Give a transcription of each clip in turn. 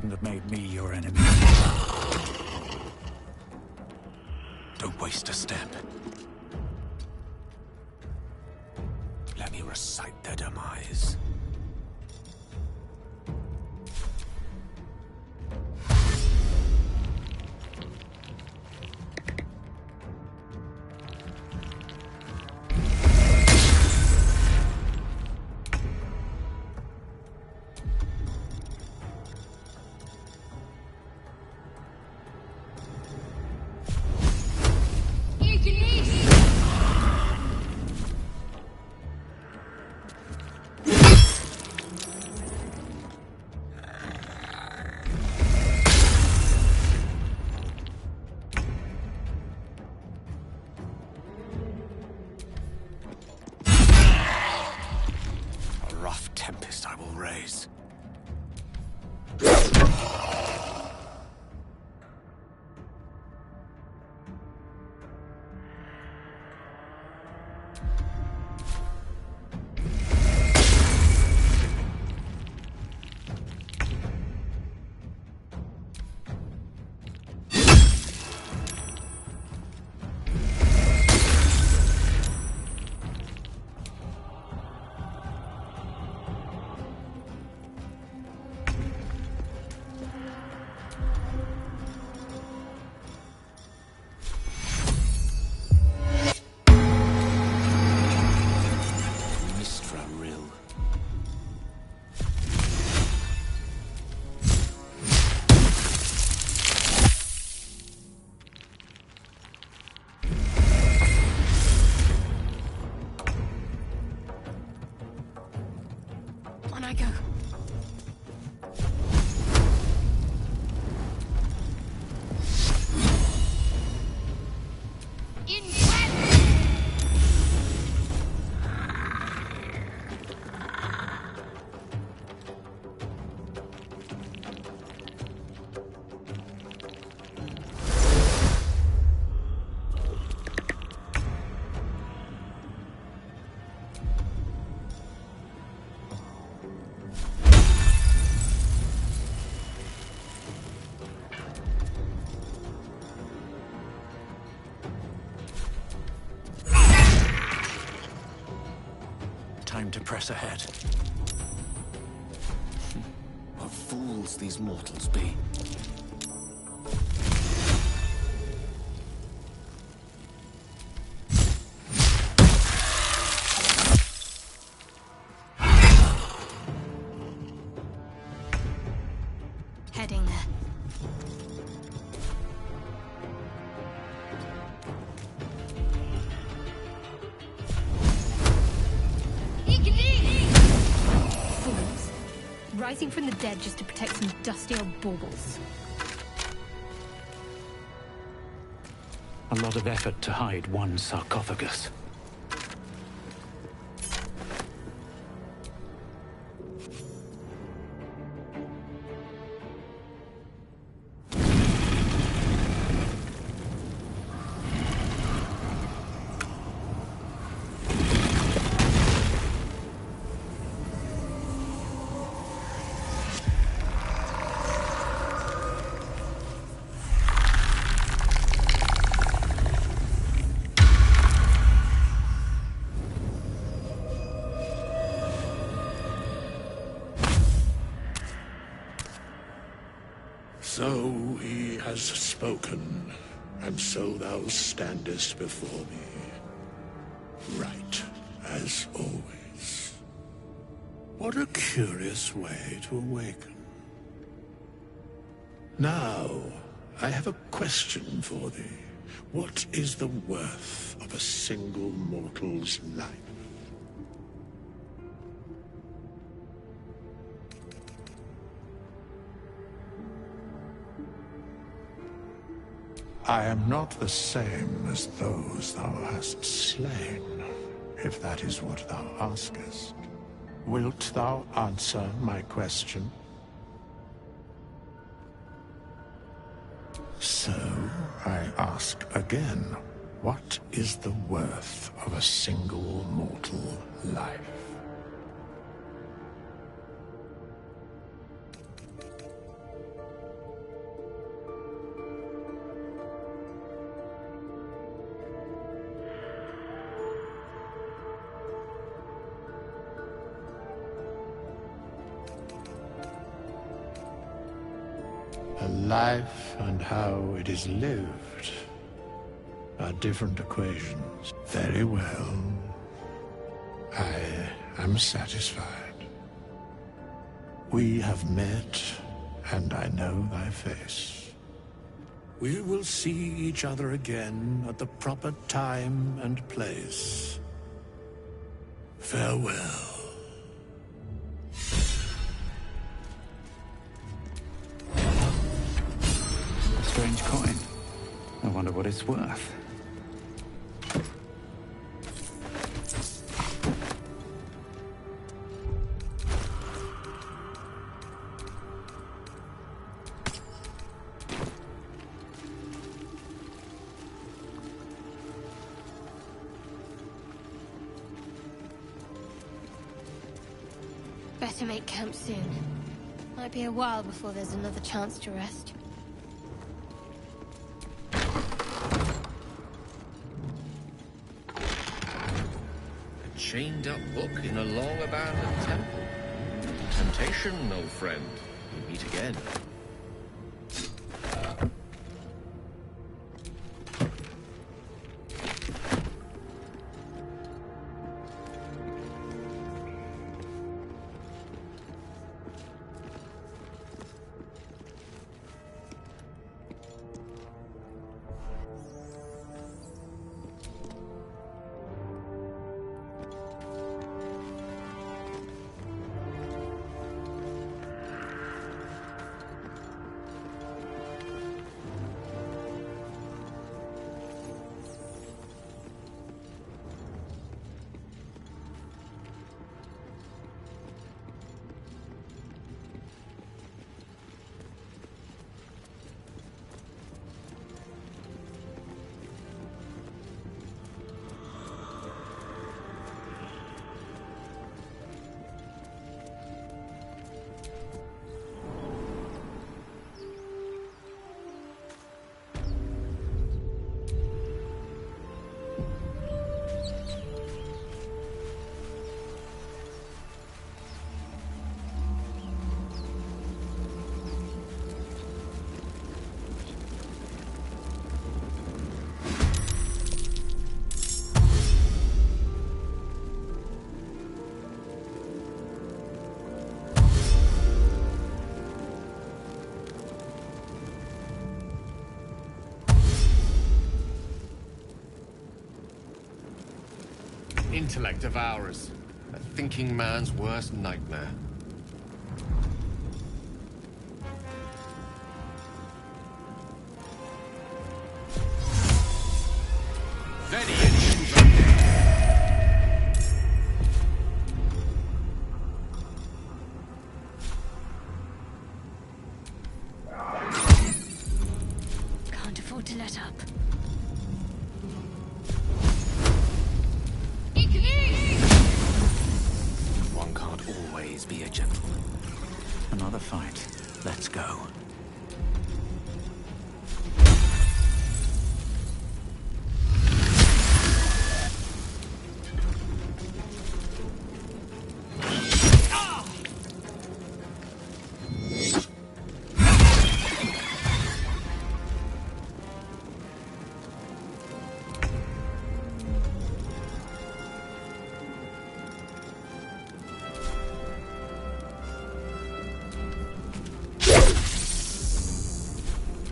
shouldn't have made me your enemy. Don't waste a step. Let me recite their demise. Tempest I will raise. On I go. Time to press ahead. What fools these mortals be. Heading there. Rising from the dead just to protect some dusty old baubles. A lot of effort to hide one sarcophagus. So he has spoken, and so thou standest before me, right as always. What a curious way to awaken. Now, I have a question for thee. What is the worth of a single mortal's life? I am not the same as those thou hast slain, if that is what thou askest. Wilt thou answer my question? So, I ask again, what is the worth of a single mortal life? A life and how it is lived are different equations. Very well. I am satisfied. We have met, and I know thy face. We will see each other again at the proper time and place. Farewell. A strange coin. I wonder what it's worth. Better make camp soon. Might be a while before there's another chance to rest. A chained-up book in a long-abandoned temple. Temptation, old friend. We meet again. Intellect devourers. A thinking man's worst nightmare. Can't afford to let up. One can't always be a gentleman. Another fight. Let's go.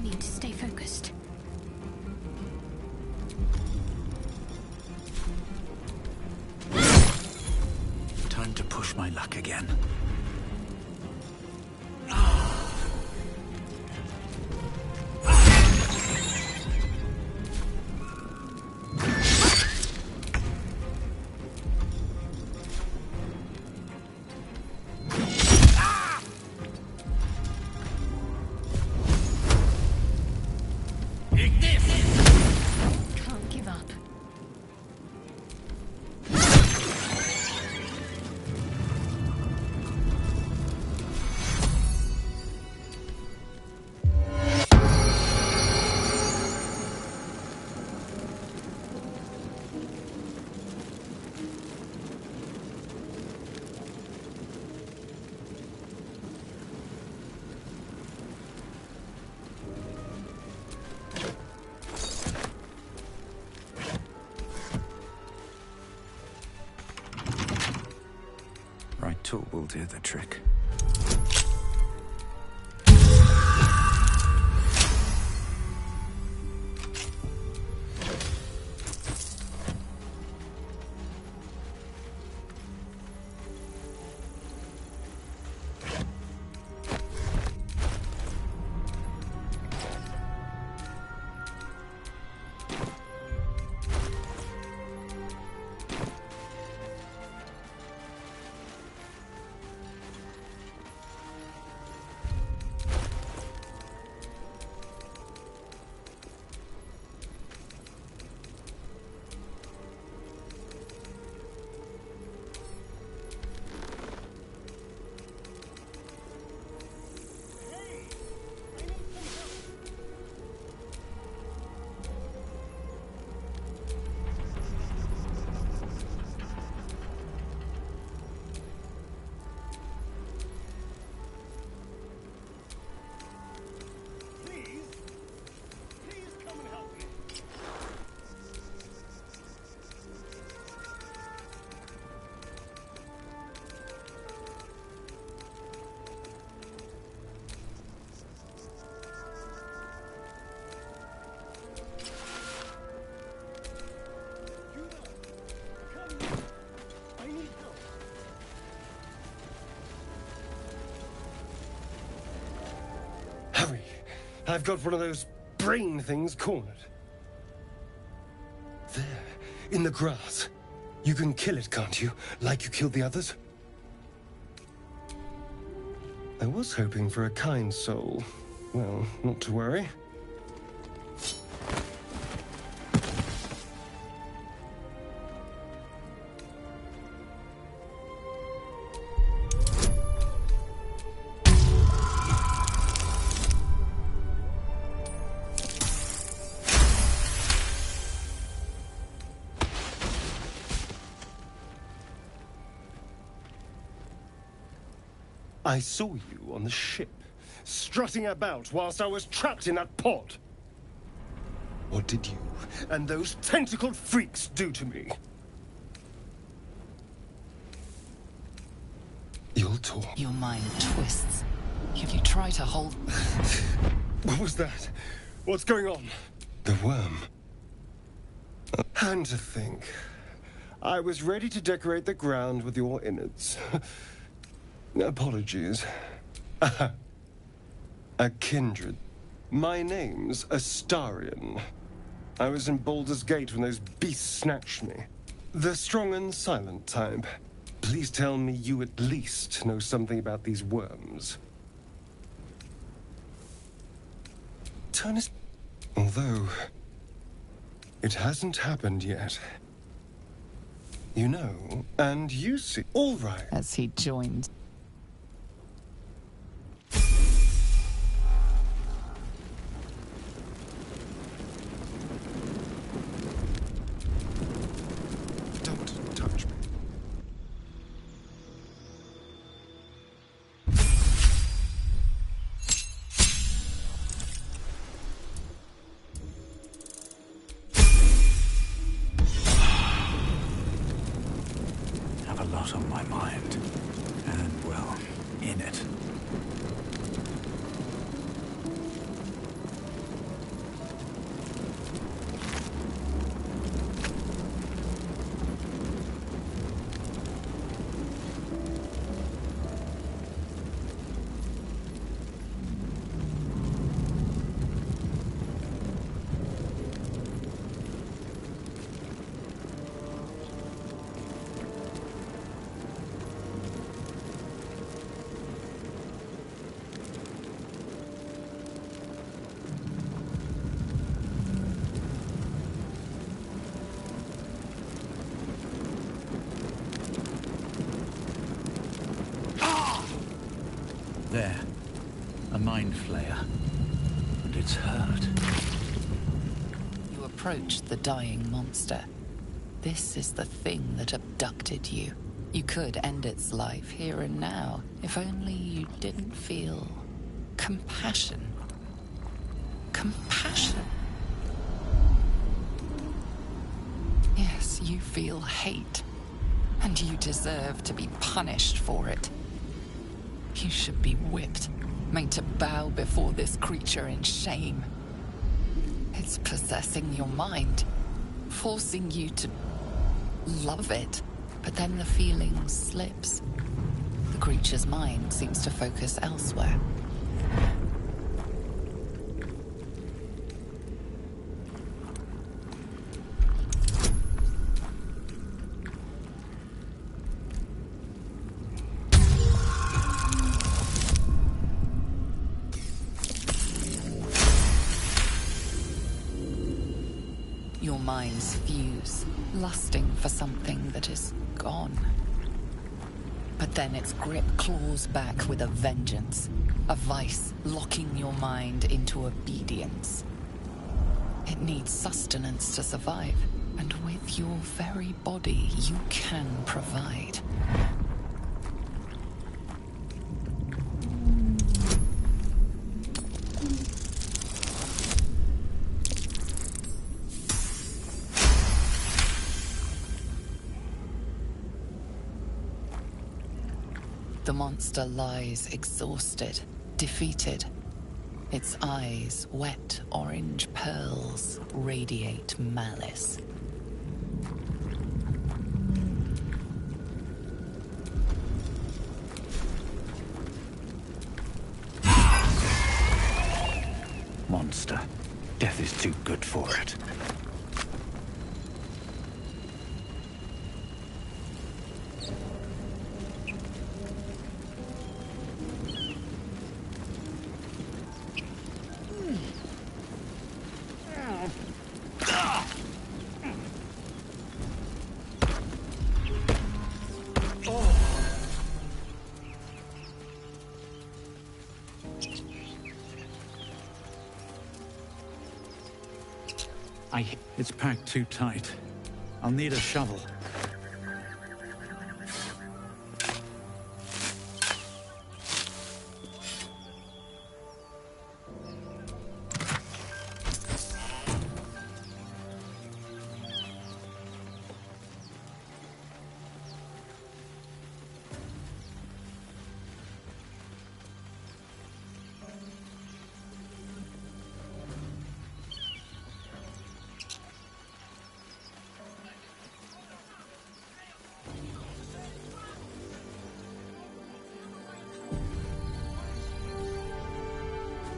Need to stay focused. Time to push my luck again. Can't give up. right tool will do the trick. Hurry! I've got one of those brain things cornered. There, in the grass. You can kill it, can't you? Like you killed the others? I was hoping for a kind soul. Well, not to worry. I saw you on the ship, strutting about whilst I was trapped in that pod. What did you and those tentacled freaks do to me? You'll talk. Your mind twists. If you try to hold... What was that? What's going on? The worm. And to think, I was ready to decorate the ground with your innards. Apologies. A kindred. My name's Astarion. I was in Baldur's Gate when those beasts snatched me. The strong and silent type. Please tell me you at least know something about these worms. Turnus... Although... it hasn't happened yet. You know, and you see... All right. As he joined. Don't touch me. Have a lot on my mind. And, well, in it. There. A mind flayer. And it's hurt. You approach the dying monster. This is the thing that abducted you. You could end its life here and now, if only you didn't feel compassion. Compassion. Yes, you feel hate. And you deserve to be punished for it. You should be whipped, made to bow before this creature in shame. It's possessing your mind, forcing you to love it. But then the feeling slips. The creature's mind seems to focus elsewhere. Your minds fuse, lusting for something that is gone. But then its grip claws back with a vengeance, a vice locking your mind into obedience. It needs sustenance to survive, and with your very body, you can provide. The monster lies exhausted, defeated. Its eyes, wet orange pearls, radiate malice. Monster. Death is too good for it. It's packed too tight. I'll need a shovel.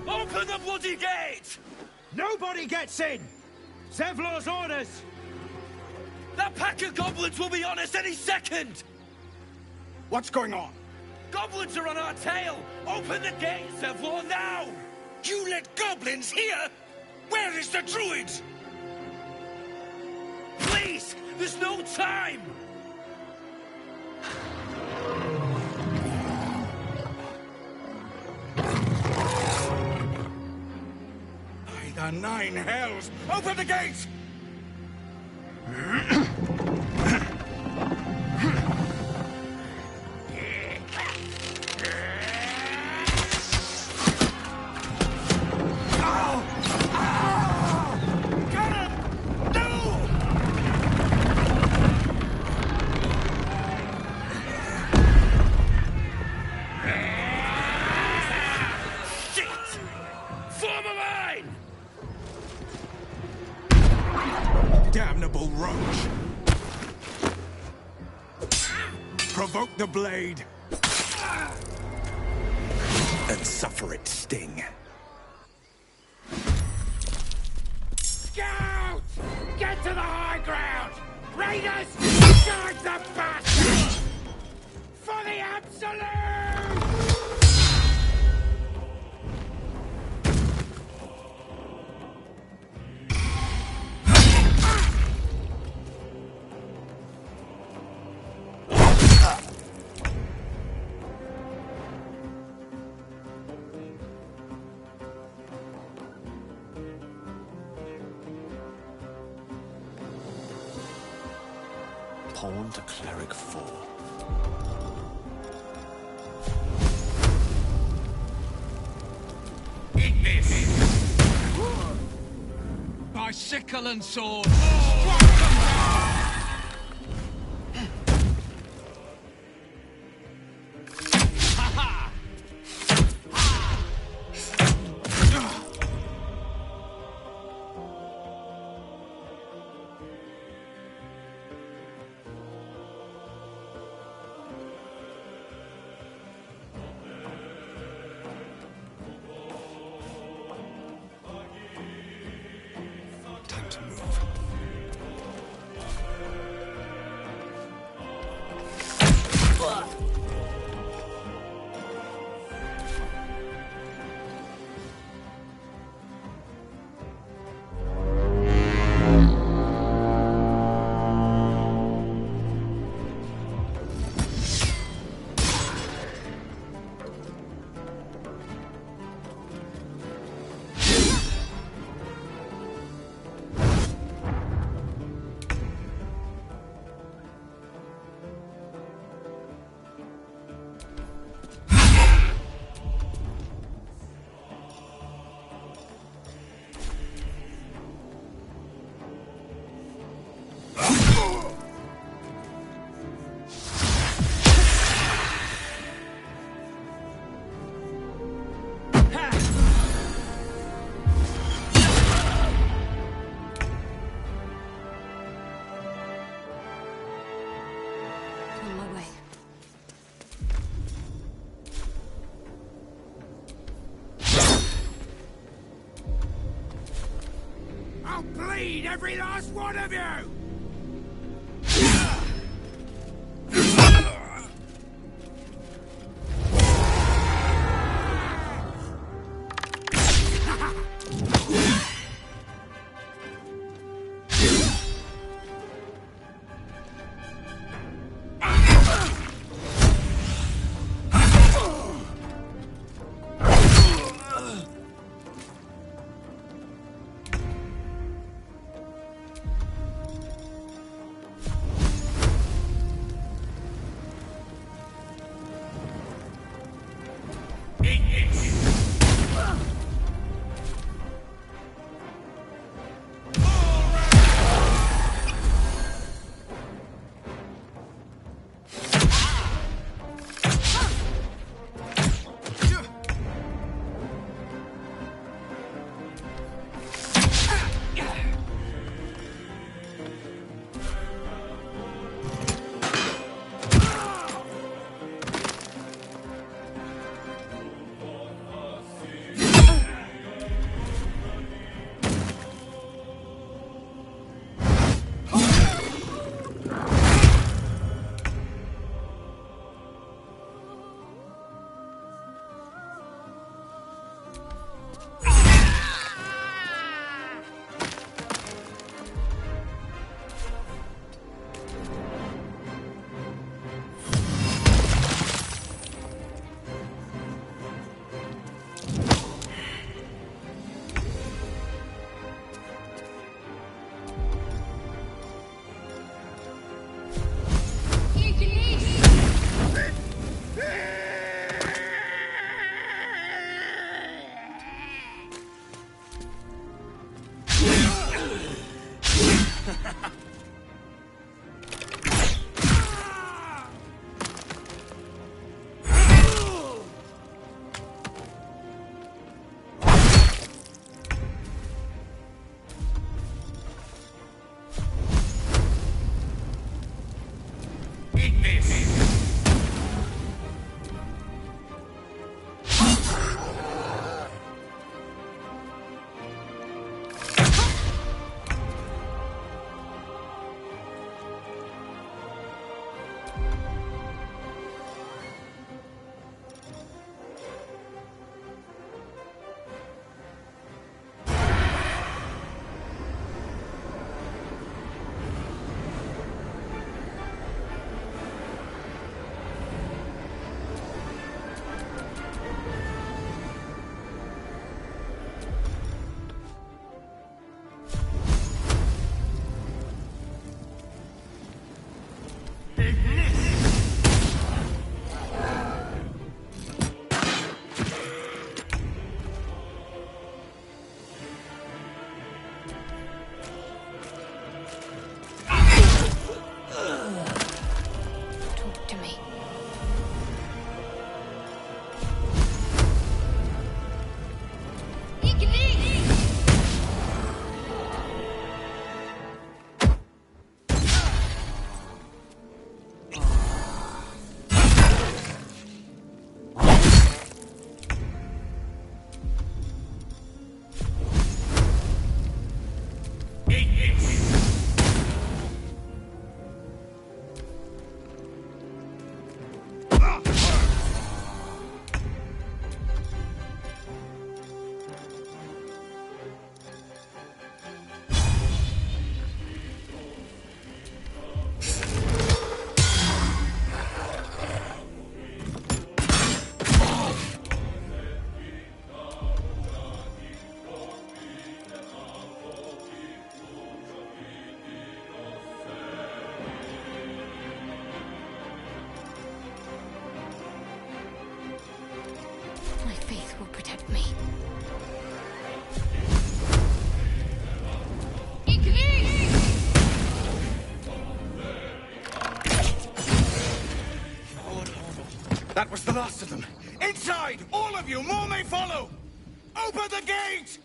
Open the bloody gate! Nobody gets in! Zevlor's orders! That pack of goblins will be on us any second! What's going on? Goblins are on our tail! Open the gate, Zevlor, now! You let goblins here? Where is the druid? Please! There's no time! By the nine hells! Open the gate! Damnable roach! Provoke the blade! And suffer its sting. Scout! Get to the high ground! Raiders! Guard the bastards! For the absolute! Pawn to Cleric 4. Eat this! By sickle and sword, strike them down! bleed, every last one of you! That was the last of them. Inside! All of you! More may follow! Open the gate!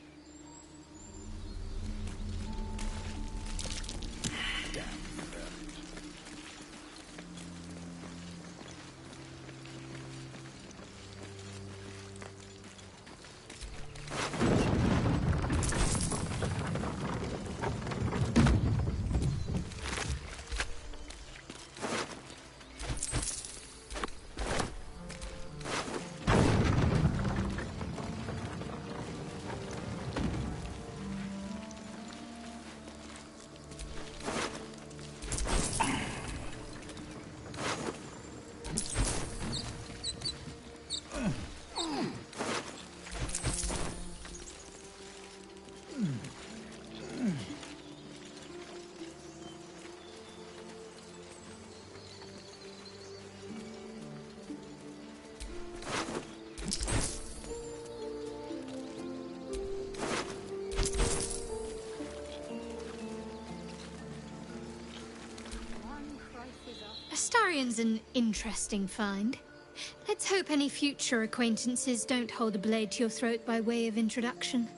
Astarian's an interesting find. Let's hope any future acquaintances don't hold a blade to your throat by way of introduction.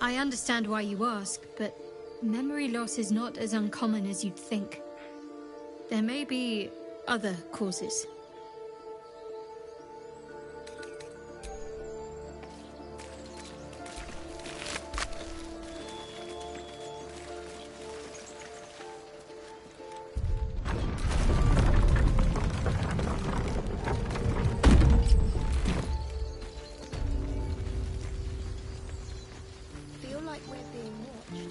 I understand why you ask, but memory loss is not as uncommon as you'd think. There may be other causes. Feel like we're being watched.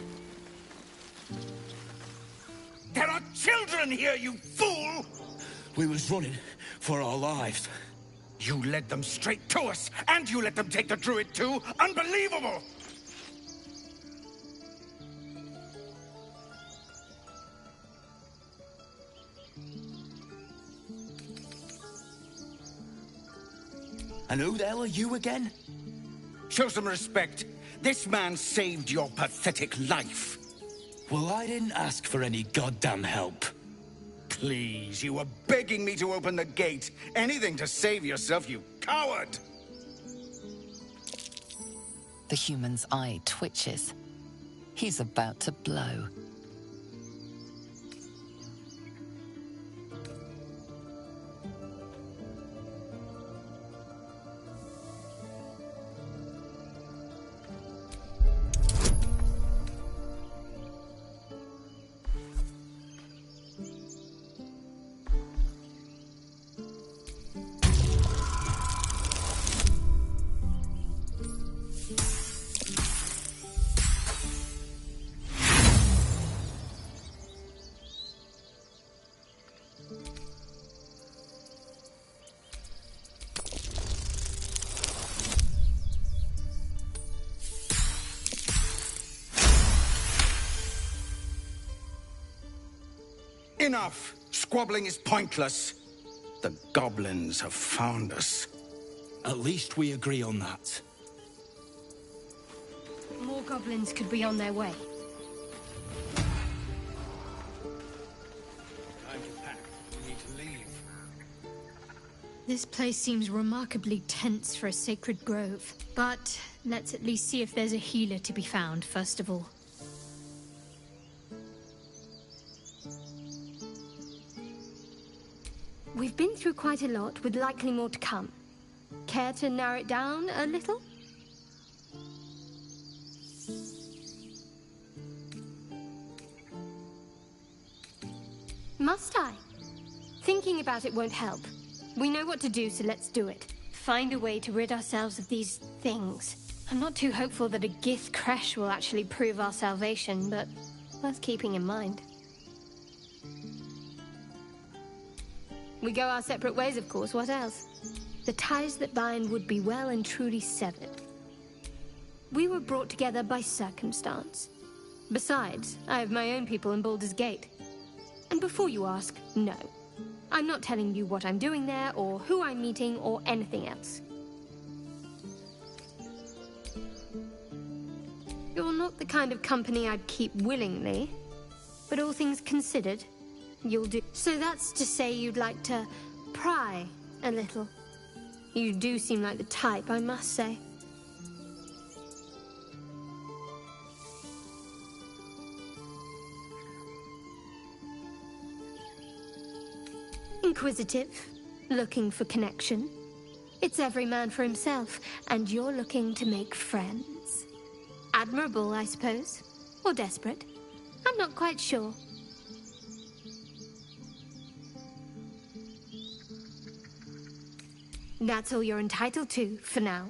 There are children here, you fool! We was running for our lives. You led them straight to us, and you let them take the druid too? Unbelievable! And who the hell are you again? Show some respect. This man saved your pathetic life. Well, I didn't ask for any goddamn help. Please, you were begging me to open the gate. Anything to save yourself, you coward! The human's eye twitches. He's about to blow. Enough! Squabbling is pointless. The goblins have found us. At least we agree on that. More goblins could be on their way. Time to pack. We need to leave. This place seems remarkably tense for a sacred grove. But let's at least see if there's a healer to be found, first of all. We've been through quite a lot, with likely more to come. Care to narrow it down a little? Must I? Thinking about it won't help. We know what to do, so let's do it. Find a way to rid ourselves of these things. I'm not too hopeful that a Gith crash will actually prove our salvation, but worth keeping in mind. We go our separate ways, of course. What else? The ties that bind would be well and truly severed. We were brought together by circumstance. Besides, I have my own people in Baldur's Gate. And before you ask, no. I'm not telling you what I'm doing there, or who I'm meeting, or anything else. You're not the kind of company I'd keep willingly, but all things considered, you'll do. So that's to say you'd like to pry a little. You do seem like the type, I must say. Inquisitive, looking for connection. It's every man for himself, and you're looking to make friends. Admirable, I suppose. Or desperate. I'm not quite sure. That's all you're entitled to, for now.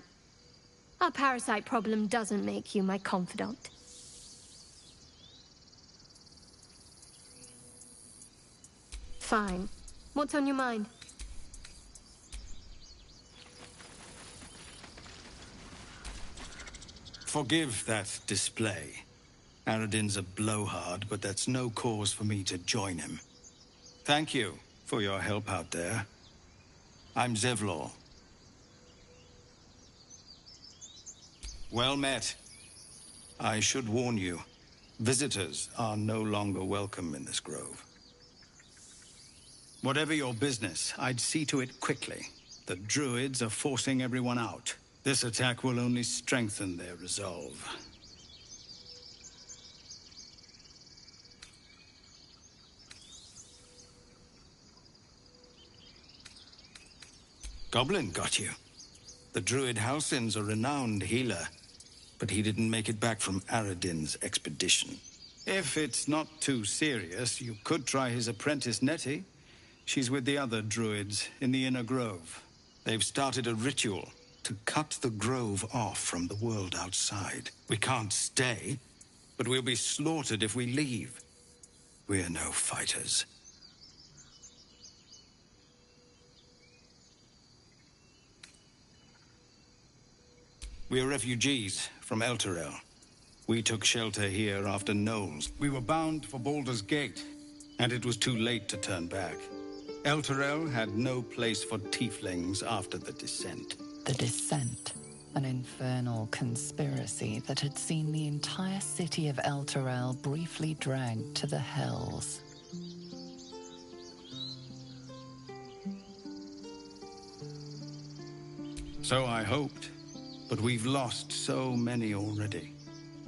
Our parasite problem doesn't make you my confidant. Fine. What's on your mind? Forgive that display. Aradin's a blowhard, but that's no cause for me to join him. Thank you for your help out there. I'm Zevlor. Well met. I should warn you, visitors are no longer welcome in this grove. Whatever your business, I'd see to it quickly. The druids are forcing everyone out. This attack will only strengthen their resolve. Goblin got you. The druid Halsin's a renowned healer, but he didn't make it back from Aradin's expedition. If it's not too serious, you could try his apprentice Nettie. She's with the other druids in the inner grove. They've started a ritual to cut the grove off from the world outside. We can't stay, but we'll be slaughtered if we leave. We're no fighters. We're refugees from Elturel. We took shelter here after Knowles. We were bound for Baldur's Gate, and it was too late to turn back. Elturel had no place for tieflings after the Descent. The Descent, an infernal conspiracy that had seen the entire city of Elturel briefly dragged to the Hells. So I hoped, but we've lost so many already.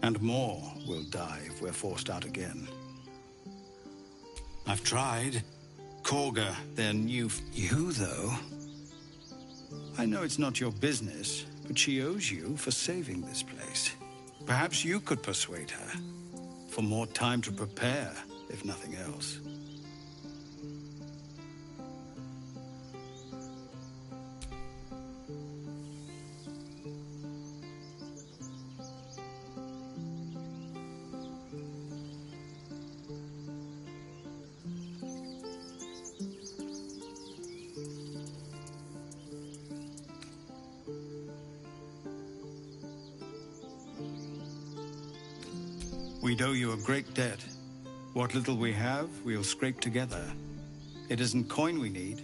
And more will die if we're forced out again. I've tried. Korga, their new... You, though? I know it's not your business, but she owes you for saving this place. Perhaps you could persuade her. For more time to prepare, if nothing else. We'd owe you a great debt. What little we have, we'll scrape together. It isn't coin we need,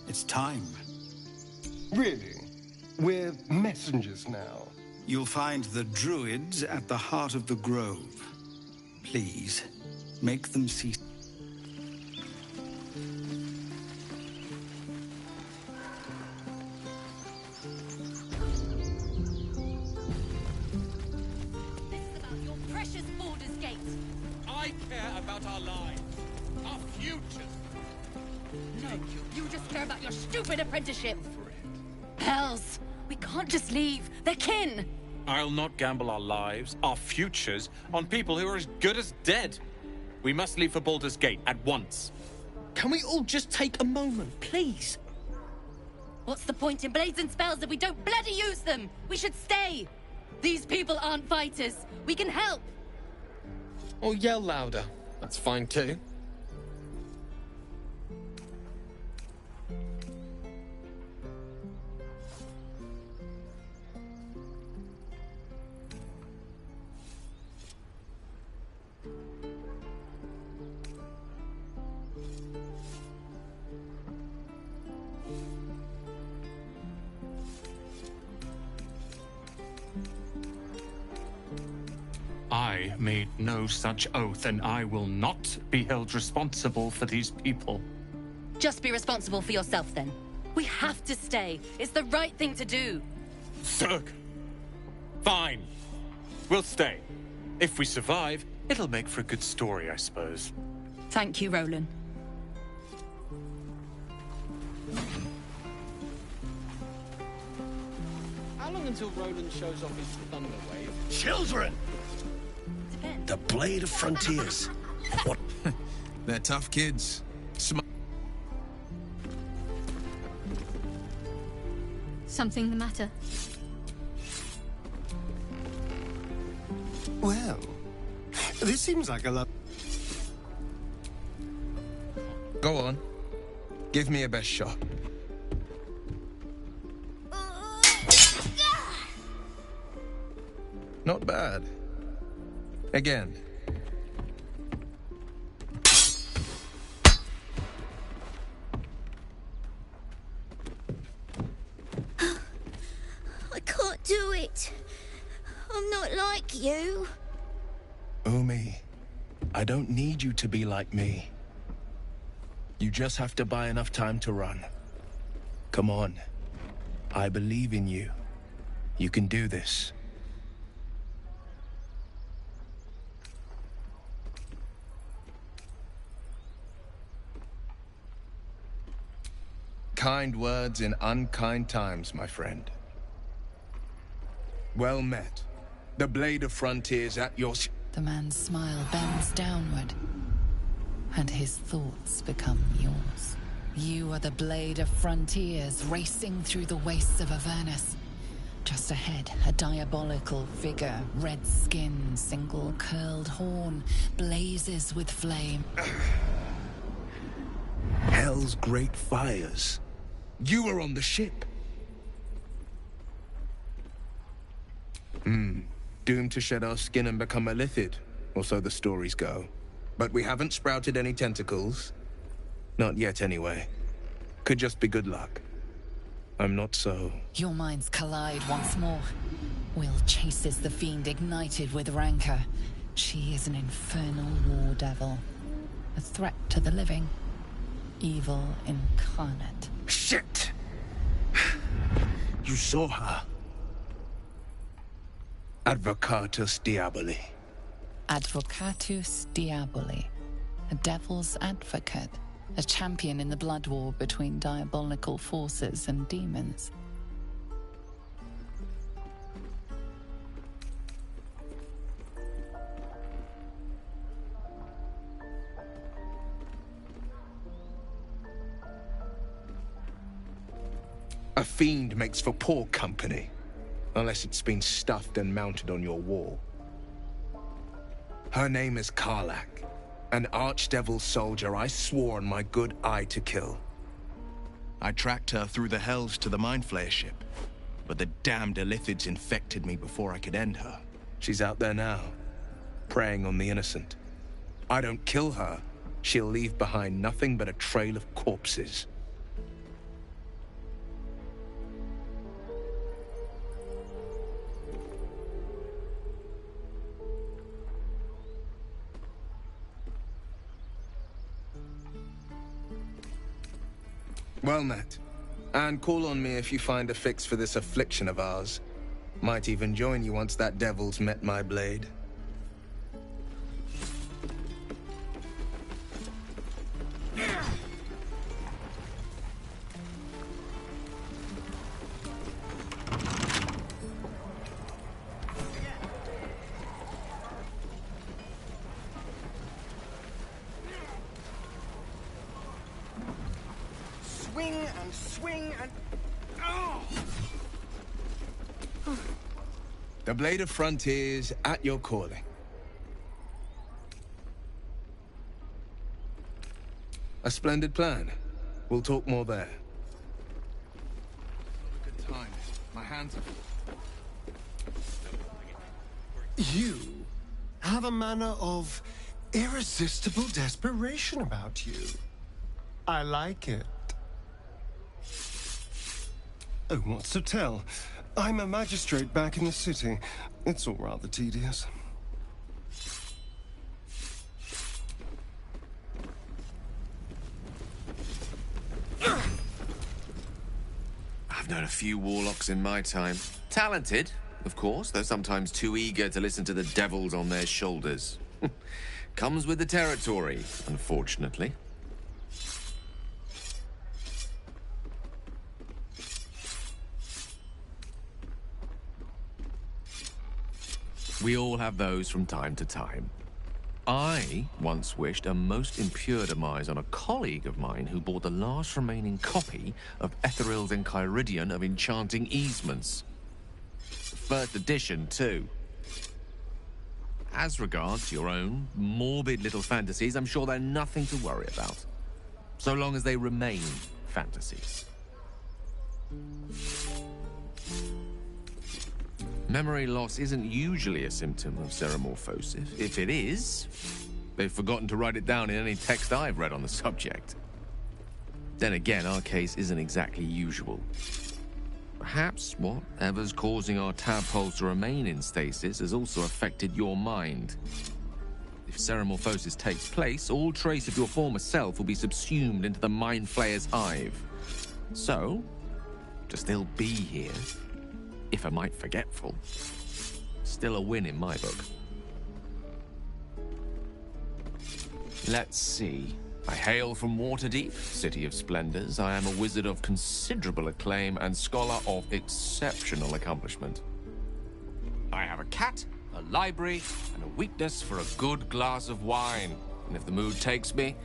it's time. Really? We're messengers now. You'll find the druids at the heart of the grove. Please, make them see. Apprenticeship. Hells! We can't just leave. They're kin! I'll not gamble our lives, our futures, on people who are as good as dead. We must leave for Baldur's Gate at once. Can we all just take a moment, please? What's the point in blades and spells if we don't bloody use them? We should stay! These people aren't fighters. We can help! Or yell louder. That's fine too. I made no such oath, and I will not be held responsible for these people. Just be responsible for yourself, then. We have to stay. It's the right thing to do. Zerg! Fine. We'll stay. If we survive, it'll make for a good story, I suppose. Thank you, Roland. How long until Roland shows off his thunder wave? Children! Depends. The Blade of Frontiers. What? They're tough kids. Something the matter? Well, this seems like a lot. Go on. Give me a best shot. Not bad. Again. I can't do it. I'm not like you. Umi, I don't need you to be like me. You just have to buy enough time to run. Come on. I believe in you. You can do this. Kind words in unkind times, my friend. Well met. The Blade of Frontiers at your... The man's smile bends downward, and his thoughts become yours. You are the Blade of Frontiers, racing through the wastes of Avernus. Just ahead, a diabolical figure, red skin, single curled horn, blazes with flame. Hell's great fires. You were on the ship. Doomed to shed our skin and become a lithid, or so the stories go. But we haven't sprouted any tentacles. Not yet, anyway. Could just be good luck. I'm not so... Your minds collide once more. Will chases the fiend ignited with rancor. She is an infernal war devil. A threat to the living. Evil incarnate. Shit! You saw her. Advocatus Diaboli. Advocatus Diaboli. A devil's advocate. A champion in the blood war between diabolical forces and demons. A fiend makes for poor company. Unless it's been stuffed and mounted on your wall. Her name is Karlach. An archdevil soldier I swore on my good eye to kill. I tracked her through the hells to the Mindflayer ship, but the damned Illithids infected me before I could end her. She's out there now, preying on the innocent. I don't kill her, she'll leave behind nothing but a trail of corpses. Well met. And call on me if you find a fix for this affliction of ours. Might even join you once that devil's met my blade. Swing and... Oh! The Blade of Frontiers at your calling. A splendid plan. We'll talk more there. Not a good time. My hands are... You have a manner of irresistible desperation about you. I like it. Oh, what's to tell? I'm a magistrate back in the city. It's all rather tedious. I've known a few warlocks in my time. Talented, of course, though sometimes too eager to listen to the devils on their shoulders. Comes with the territory, unfortunately. We all have those from time to time. I once wished a most impure demise on a colleague of mine who bought the last remaining copy of Etheril's Enchiridion of Enchanting Easements. First edition, too. As regards your own morbid little fantasies, I'm sure they're nothing to worry about. So long as they remain fantasies. Memory loss isn't usually a symptom of xenomorphosis. If it is, they've forgotten to write it down in any text I've read on the subject. Then again, our case isn't exactly usual. perhaps whatever's causing our tadpoles to remain in stasis has also affected your mind. If Ceramorphosis takes place, all trace of your former self will be subsumed into the Mind Flayer's hive. So, to still be here, if a mite forgetful, still a win in my book. Let's see. I hail from Waterdeep, City of Splendors. I am a wizard of considerable acclaim and scholar of exceptional accomplishment. I have a cat, a library, and a weakness for a good glass of wine. And if the mood takes me,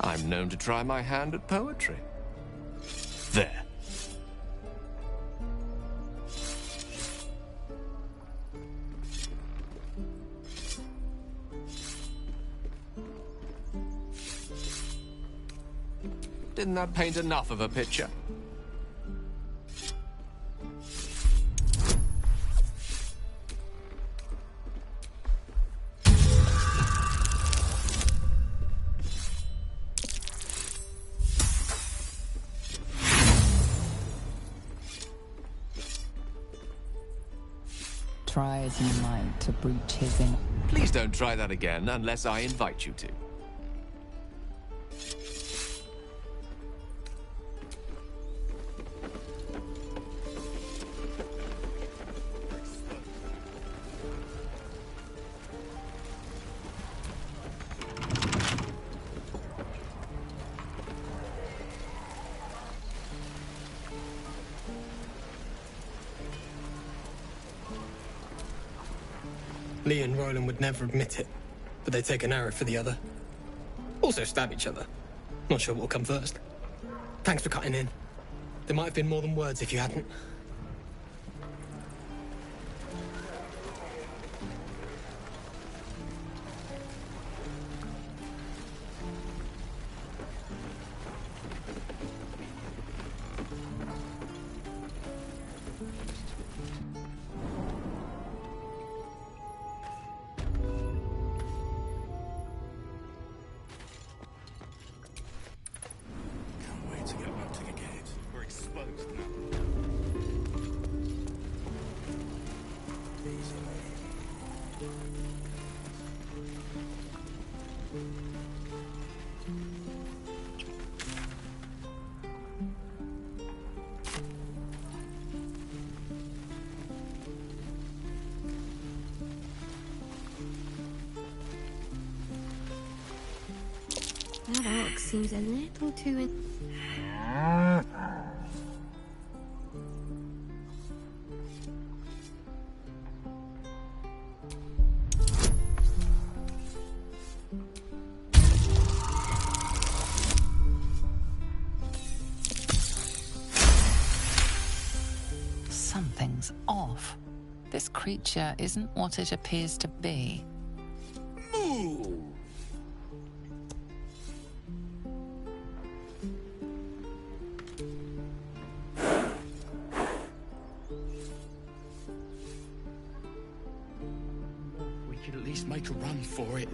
I'm known to try my hand at poetry. There. Didn't that paint enough of a picture? Try as you might to breach his in. Please don't try that again unless I invite you to. Lee and Roland would never admit it, but they'd take an arrow for the other. Also stab each other. Not sure what'll come first. Thanks for cutting in. There might have been more than words if you hadn't. That orc seems a little too Something's off. This creature isn't what it appears to be. Move! We could at least make a run for it.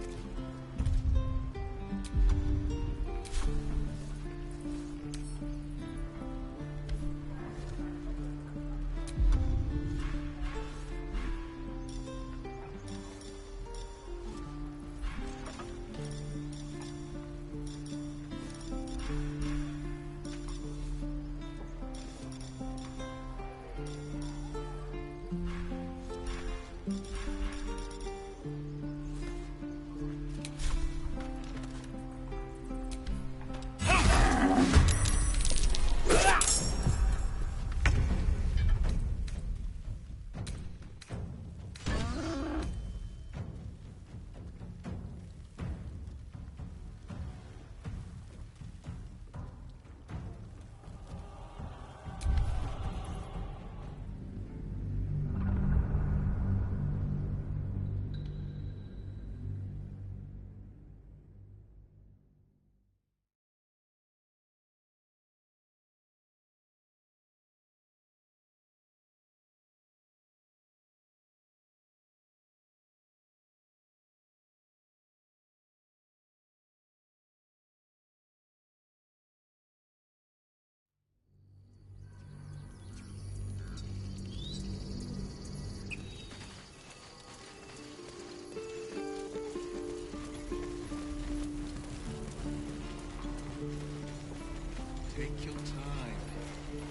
Take your time.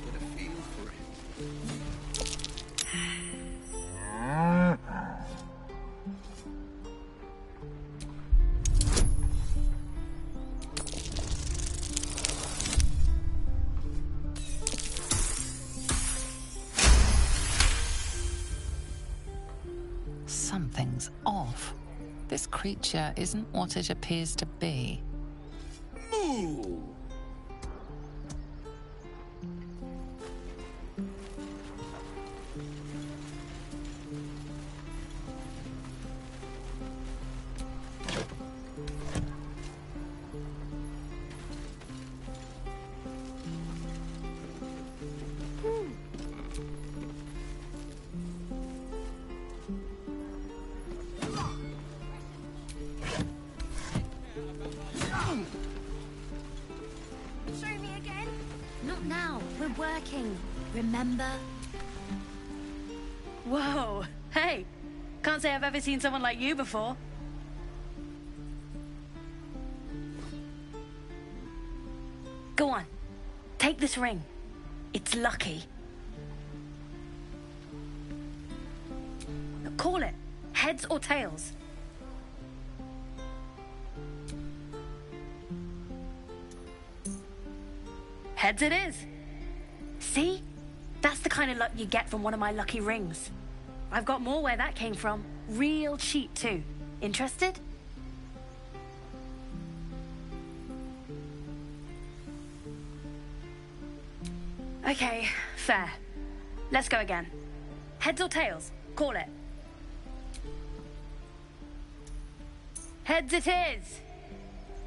Get a feel for it. Something's off. This creature isn't what it appears to be. Moo! Show me again? Not now. We're working. Remember? Whoa. Hey. Can't say I've ever seen someone like you before. Go on. Take this ring. It's lucky. Call it. Heads or tails. Heads it is. See? That's the kind of luck you get from one of my lucky rings. I've got more where that came from. Real cheap, too. Interested? Okay, fair. Let's go again. Heads or tails? Call it. Heads it is.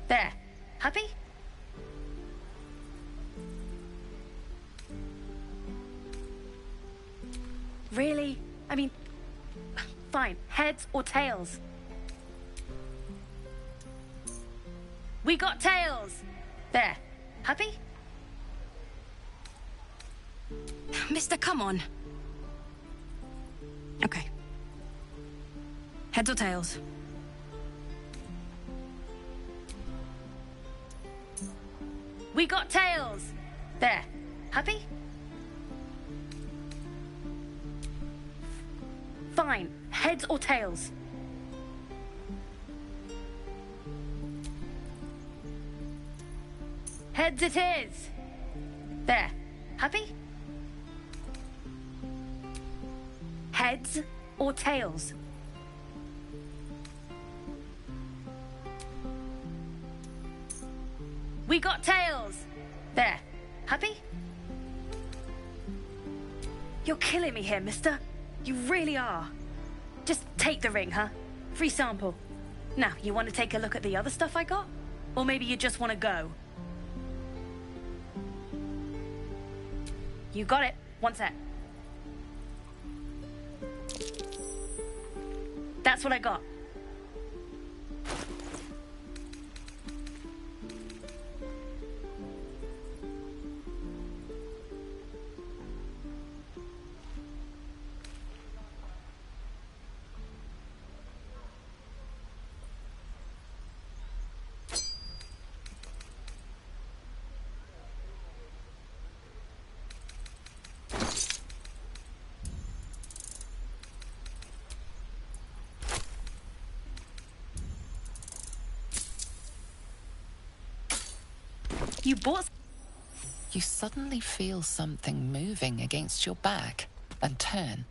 There. Happy? Really? I mean, fine. Heads or tails? We got tails. There. Happy? Mister, come on. Okay. Heads or tails? We got tails. There. Happy? Fine. Heads or tails? Heads it is. There. Happy? Heads or tails? We got tails. There. Happy? You're killing me here, mister. You really are. Just take the ring, huh? Free sample. Now, you want to take a look at the other stuff I got? Or maybe you just want to go? You got it. One sec. That's what I got. You bought... You suddenly feel something moving against your back and turn.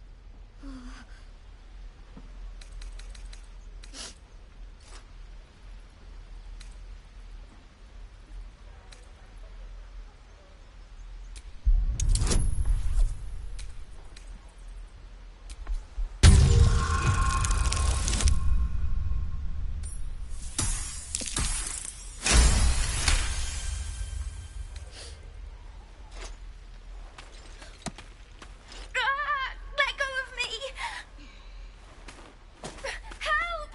Let go of me! Help!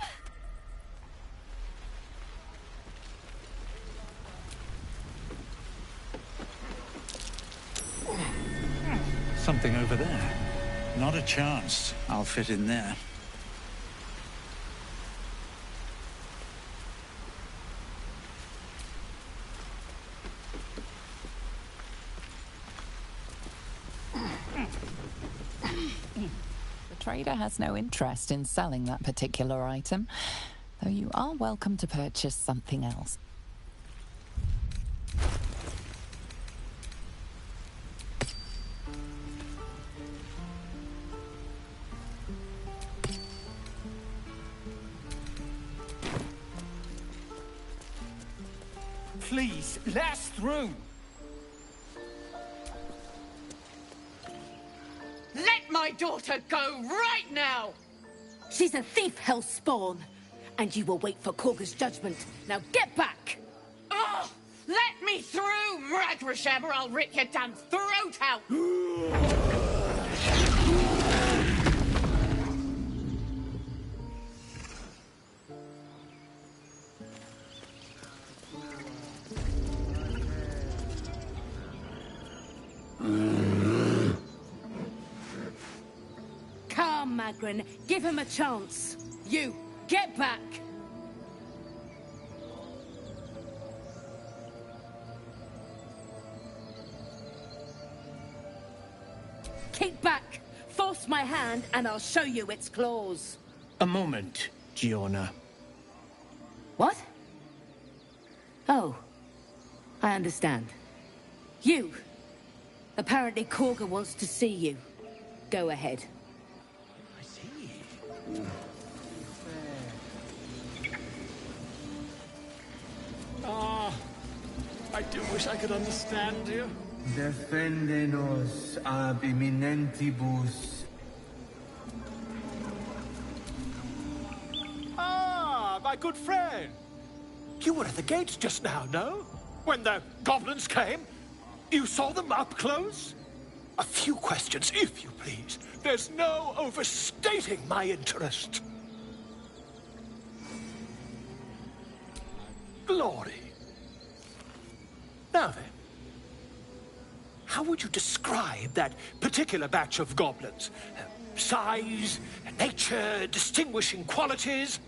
Something over there. Not a chance. I'll fit in there. trader has no interest in selling that particular item, though you are welcome to purchase something else. Please, let us through. Let my daughter go right now! She's a thief, hellspawn. And you will wait for Korga's judgment. Now get back! Oh! Let me through, Ragrasham, or I'll rip your damn throat out! Come, Magrin, give him a chance. You, get back! Kick back! Force my hand and I'll show you its claws. A moment, Giona. What? Oh, I understand. You! Apparently Korga wants to see you. Go ahead. Ah, I do wish I could understand you. Defendenos ab imminentibus. Ah, my good friend. You were at the gates just now, no? When the goblins came? You saw them up close? A few questions, if you please. There's no overstating my interest. Glory. Now then, how would you describe that particular batch of goblins? Size, nature, distinguishing qualities?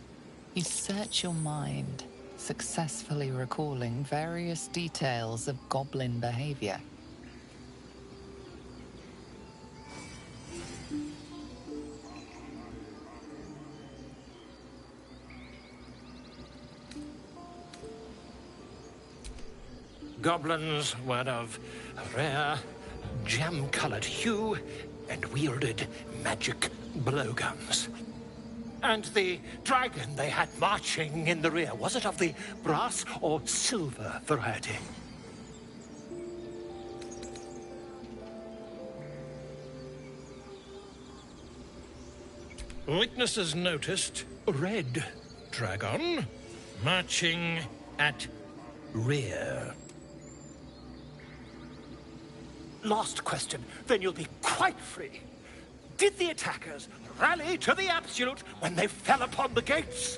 You search your mind, successfully recalling various details of goblin behavior. Goblins were of a rare, jam-colored hue and wielded magic blowguns. And the dragon they had marching in the rear, was it of the brass or silver variety? Witnesses noticed red dragon marching at rear. Last question, then you'll be quite free. Did the attackers rally to the absolute when they fell upon the gates?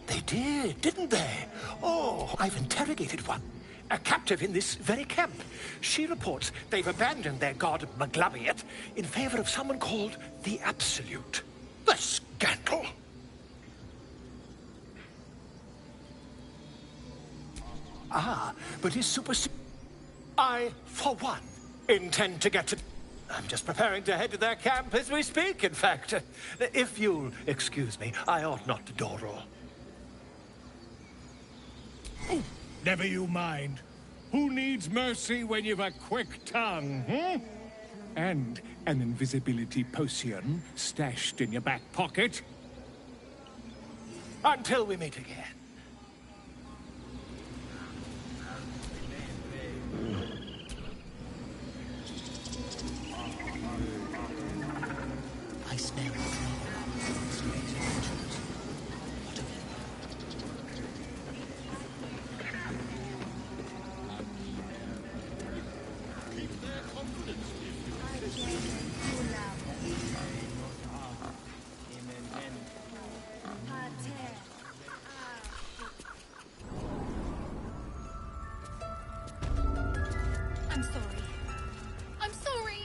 They did, didn't they? Oh, I've interrogated one. A captive in this very camp. She reports they've abandoned their god Maglabiet in favor of someone called the Absolute. The scandal! Ah, but his I, for one, intend to get to... I'm just preparing to head to their camp as we speak, in fact. If you'll excuse me, I ought not to door roll. Never you mind. Who needs mercy when you've a quick tongue, hmm? And an invisibility potion stashed in your back pocket? Until we meet again. I smell I'm sorry. I'm sorry.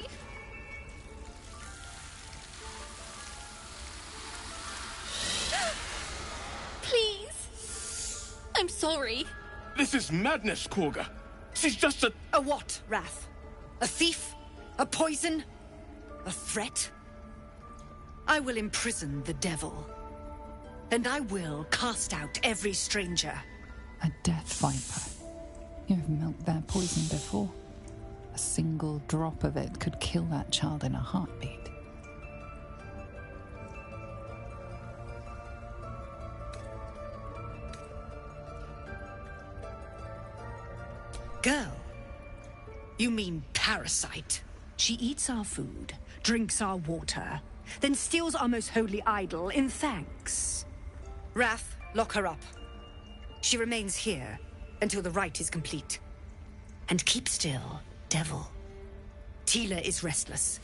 Please. I'm sorry. This is madness, Korga. She's just a... A what, Wrath? A thief? A poison? A threat? I will imprison the devil. And I will cast out every stranger. A death viper. You have milked their poison before. A single drop of it could kill that child in a heartbeat. Girl? You mean parasite? She eats our food, drinks our water, then steals our most holy idol in thanks. Wrath, lock her up. She remains here until the rite is complete. And keep still, devil. Tila is restless.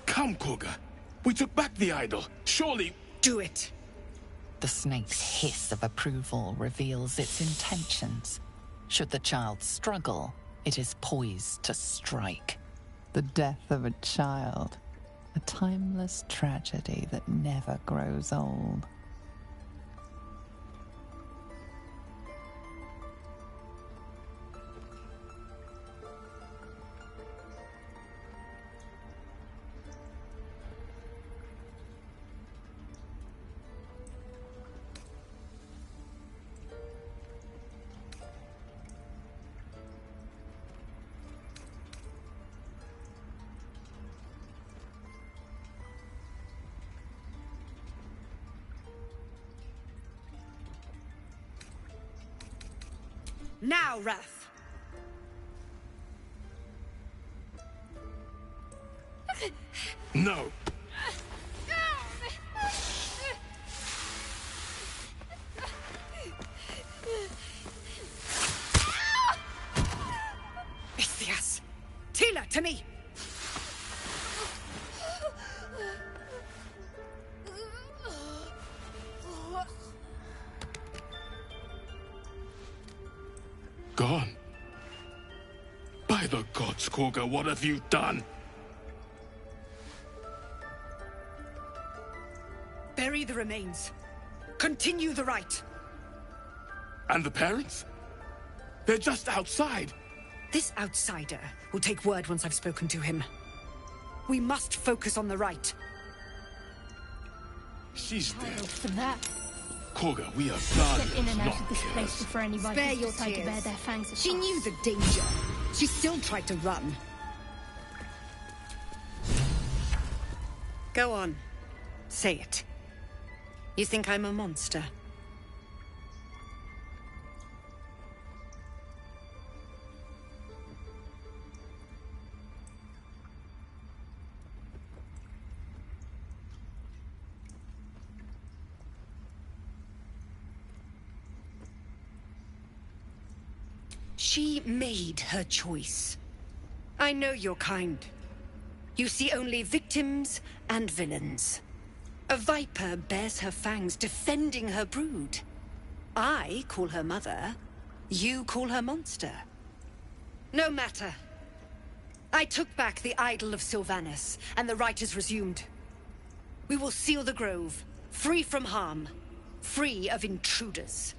Come, Koga. We took back the idol. Surely... Do it. The snake's hiss of approval reveals its intentions. Should the child struggle, it is poised to strike. The death of a child. A timeless tragedy that never grows old. Now, Wrath! No. Istias! Tila, to me! Gone. By the gods, Koga, what have you done? Bury the remains. Continue the rite. And the parents? They're just outside. This outsider will take word once I've spoken to him. We must focus on the rite. She's dead. For that. Koga, we are Get guardians, in and out not of this place killers. before anybody Spare your decide to tears. bear their fangs at She us. knew the danger. She still tried to run. Go on. Say it. You think I'm a monster? She made her choice. I know your kind. You see only victims and villains. A viper bears her fangs defending her brood. I call her mother. You call her monster. No matter. I took back the idol of Sylvanus, and the rite is resumed. We will seal the grove, free from harm, free of intruders.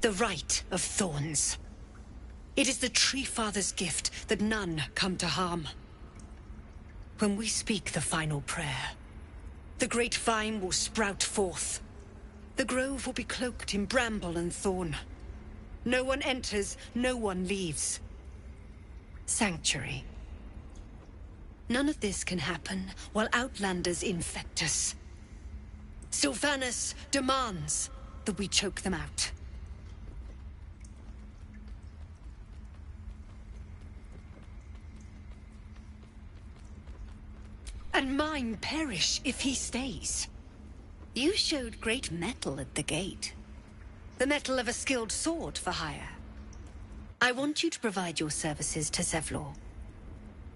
The Rite of Thorns. It is the Tree Father's gift that none come to harm. When we speak the final prayer, the great vine will sprout forth. The grove will be cloaked in bramble and thorn. No one enters, no one leaves. Sanctuary. None of this can happen while Outlanders infect us. Sylvanus demands that we choke them out. And mine perish if he stays. You showed great mettle at the gate. The mettle of a skilled sword for hire. I want you to provide your services to Zevlor.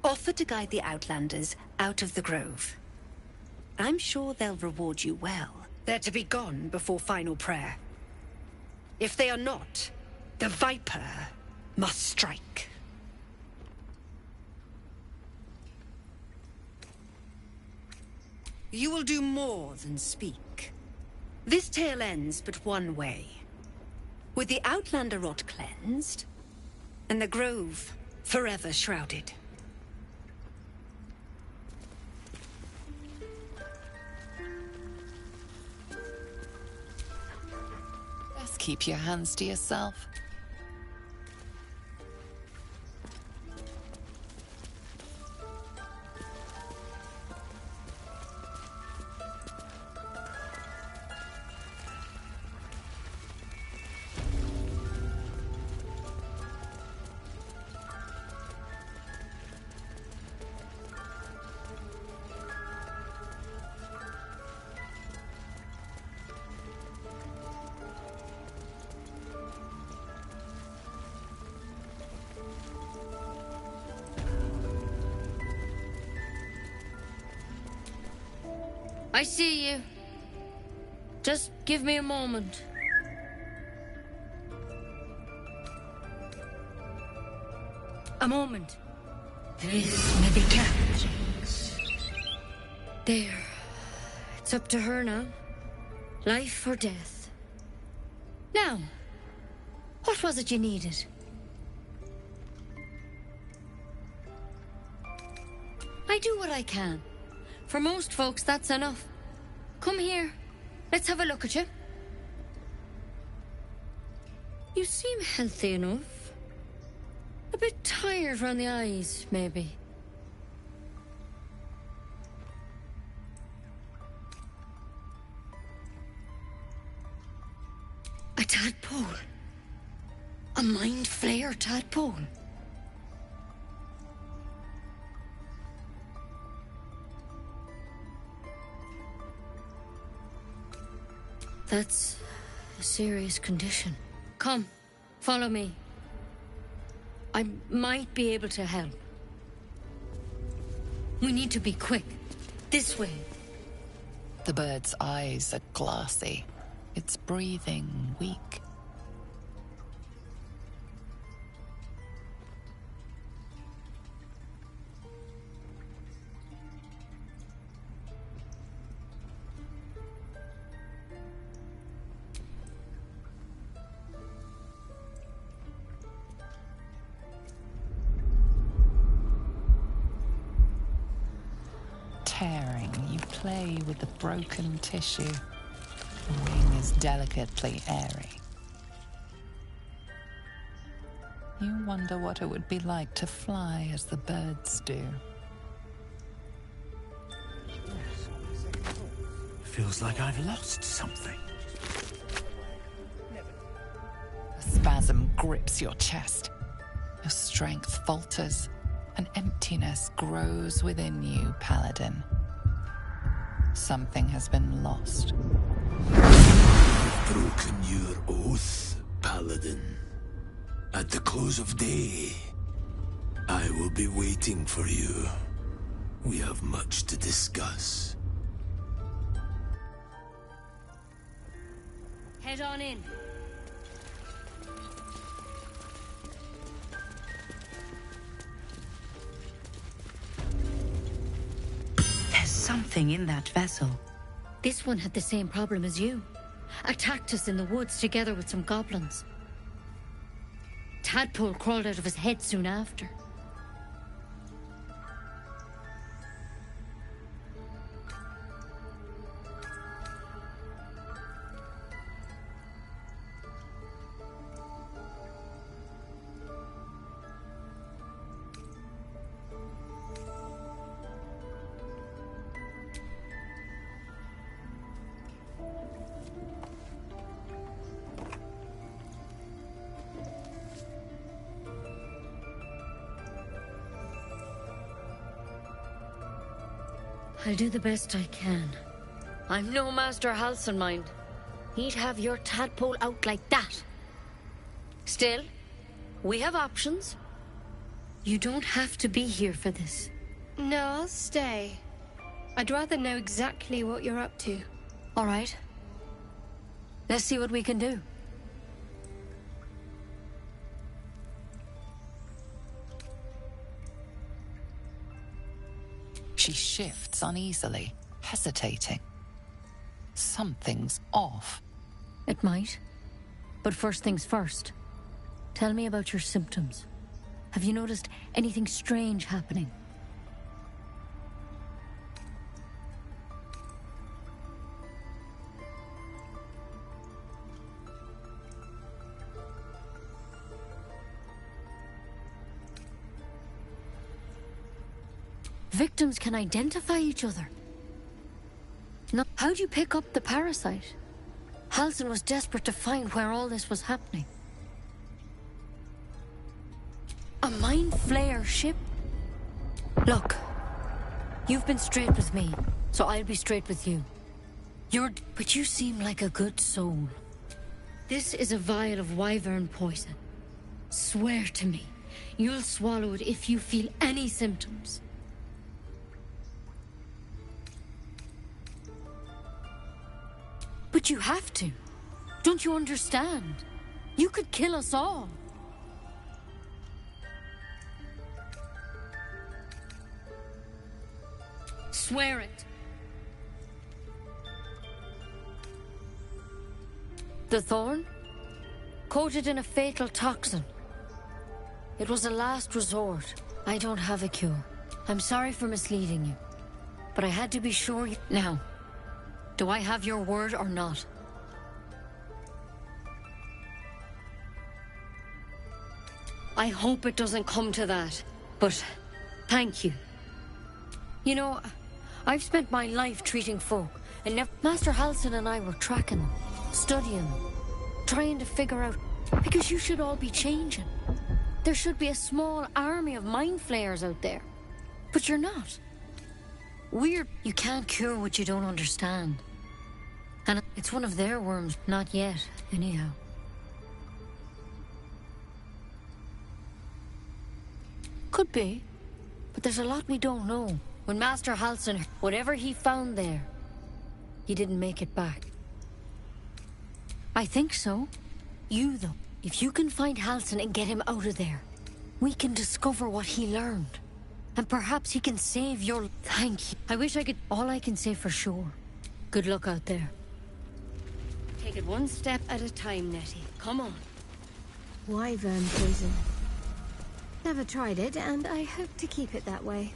Offer to guide the Outlanders out of the grove. I'm sure they'll reward you well. They're to be gone before final prayer. If they are not, the Viper must strike. You will do more than speak. This tale ends but one way. With the Outlander rot cleansed, and the Grove forever shrouded. Best keep your hands to yourself. I see you. Just give me a moment. A moment. This may be captains. There. It's up to her now. Life or death. Now, what was it you needed? I do what I can. For most folks, that's enough. Come here. Let's have a look at you. You seem healthy enough. A bit tired around the eyes, maybe. A tadpole. A mind flayer tadpole. That's a serious condition. Come, follow me. I might be able to help. We need to be quick. This way. The bird's eyes are glassy. Its breathing weak. Tearing, you play with the broken tissue. The wing is delicately airy. You wonder what it would be like to fly as the birds do. Feels like I've lost something. A spasm grips your chest. Your strength falters. An emptiness grows within you, Paladin. Something has been lost. You've broken your oath, Paladin. At the close of day, I will be waiting for you. We have much to discuss. Head on in. There's something in that vessel. This one had the same problem as you. Attacked us in the woods together with some goblins. Tadpole crawled out of his head soon after. I'll do the best I can. I'm no Master Halsenmind. He'd have your tadpole out like that. Still, we have options. You don't have to be here for this. No, I'll stay. I'd rather know exactly what you're up to. All right. Let's see what we can do. She shifts uneasily, hesitating. Something's off. It might. But first things first. Tell me about your symptoms. Have you noticed anything strange happening? Victims can identify each other. Now, how'd you pick up the parasite? Halsin was desperate to find where all this was happening. A mind flayer ship? Look, you've been straight with me, so I'll be straight with you. But you seem like a good soul. This is a vial of wyvern poison. Swear to me, you'll swallow it if you feel any symptoms. But you have to. Don't you understand? You could kill us all. Swear it. The thorn? Coated in a fatal toxin. It was a last resort. I don't have a cure. I'm sorry for misleading you. But I had to be sure you... Now, do I have your word or not? I hope it doesn't come to that, but thank you. You know, I've spent my life treating folk, and Master Halsin and I were tracking them, studying them, trying to figure out... Because you should all be changing. There should be a small army of mind flayers out there. But you're not. Weird. You can't cure what you don't understand. And it's one of their worms. Not yet, anyhow. Could be. But there's a lot we don't know. When Master Halsin, whatever he found there, he didn't make it back. I think so. You, though. If you can find Halsin and get him out of there, we can discover what he learned. And perhaps he can save your... Thank you. I wish I could... All I can say for sure. Good luck out there. Take it one step at a time, Nettie. Come on. Wyvern poison. Never tried it, and I hope to keep it that way.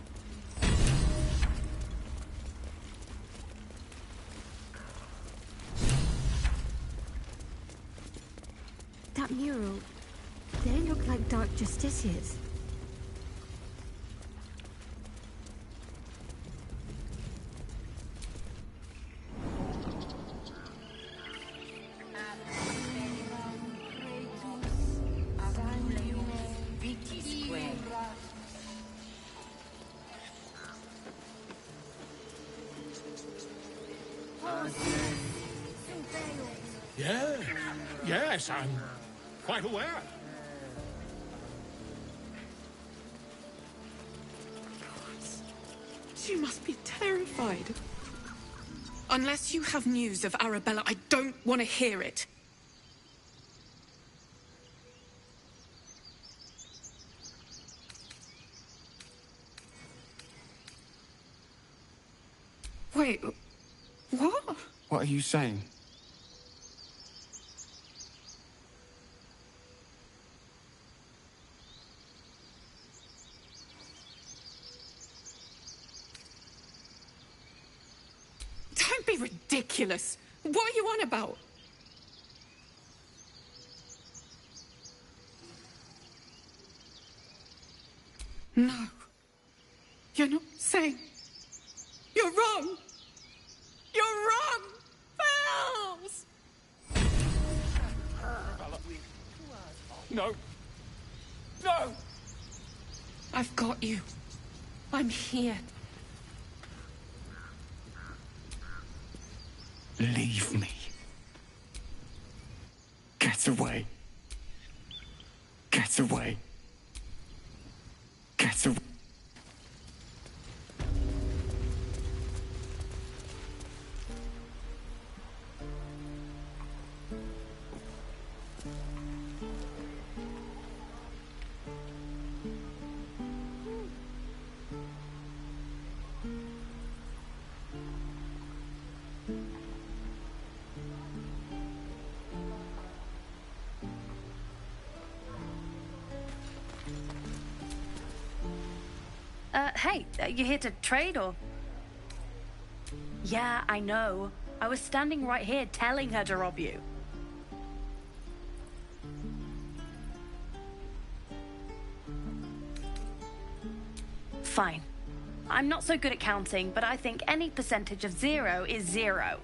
That mural, they look like Dark Justiciars. Yeah, yes, I'm quite aware. She must be terrified. Unless you have news of Arabella, I don't want to hear it. Wait, what? What are you saying? Don't be ridiculous. What are you on about? No. You're not saying... You're wrong! You're wrong! Bells! No. No! I've got you. I'm here. Leave me. Get away. Get away. Get away. Hey, you here to trade, or...? Yeah, I know. I was standing right here telling her to rob you. Fine. I'm not so good at counting, but I think any percentage of 0 is 0.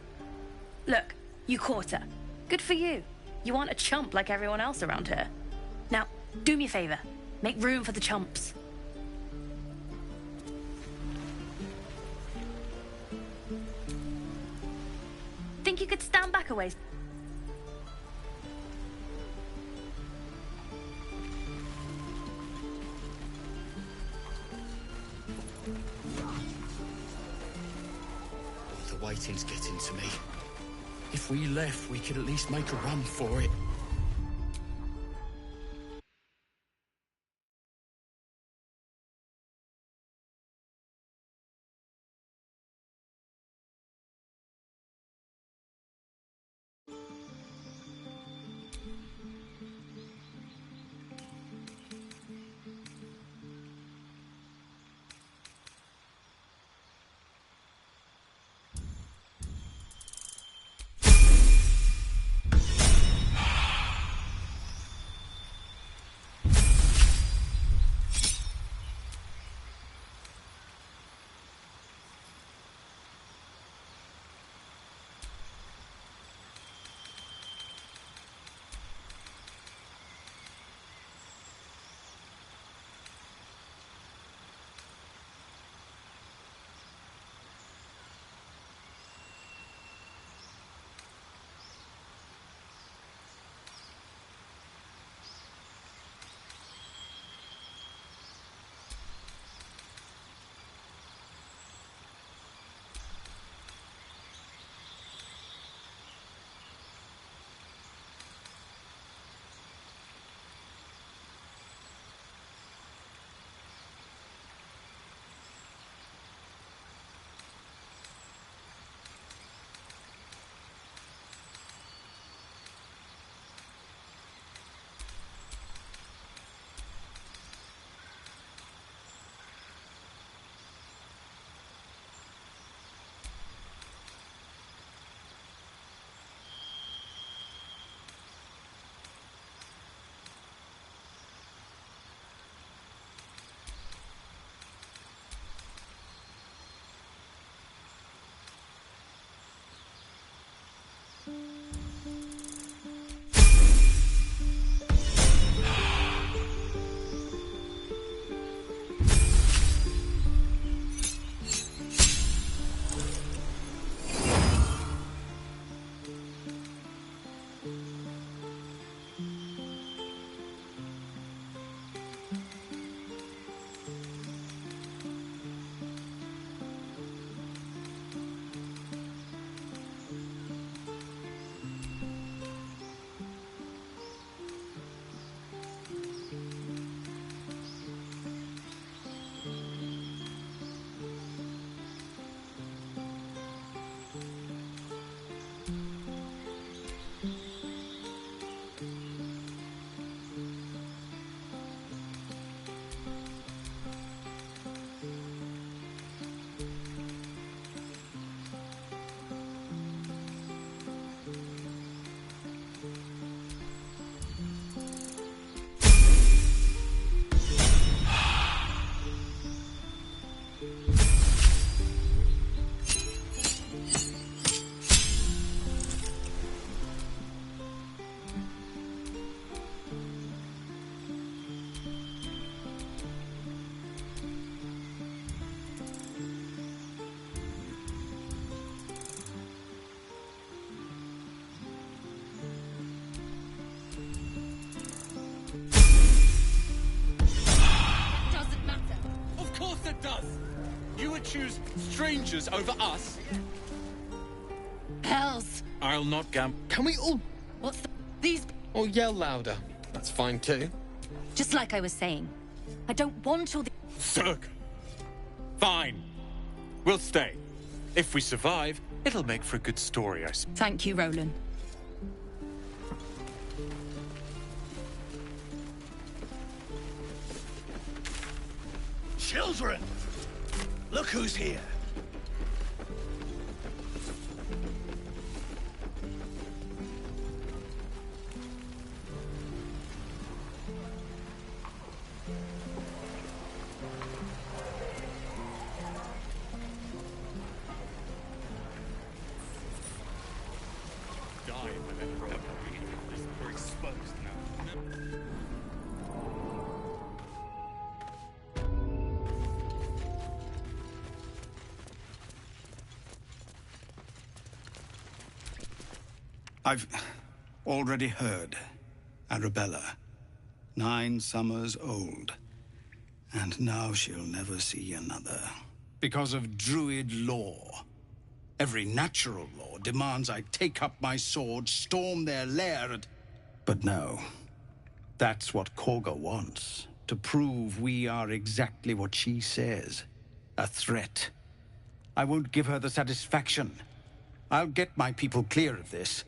Look, you caught her. Good for you. You aren't a chump like everyone else around here. Now, do me a favor. Make room for the chumps. Think you could stand back a ways? The waiting's getting to me. If we left, we could at least make a run for it. Choose strangers over us? Hells! I'll not Can we all... What's these... Or yell louder. That's fine too. Just like I was saying, I don't want all the... Zerg! Fine. We'll stay. If we survive, it'll make for a good story, I suppose. Thank you, Roland. children! Look who's here! We're exposed now. I've already heard. Arabella, 9 summers old. And now she'll never see another. Because of Druid law. Every natural law demands I take up my sword, storm their lair, and... But no. That's what Korga wants. To prove we are exactly what she says. A threat. I won't give her the satisfaction. I'll get my people clear of this.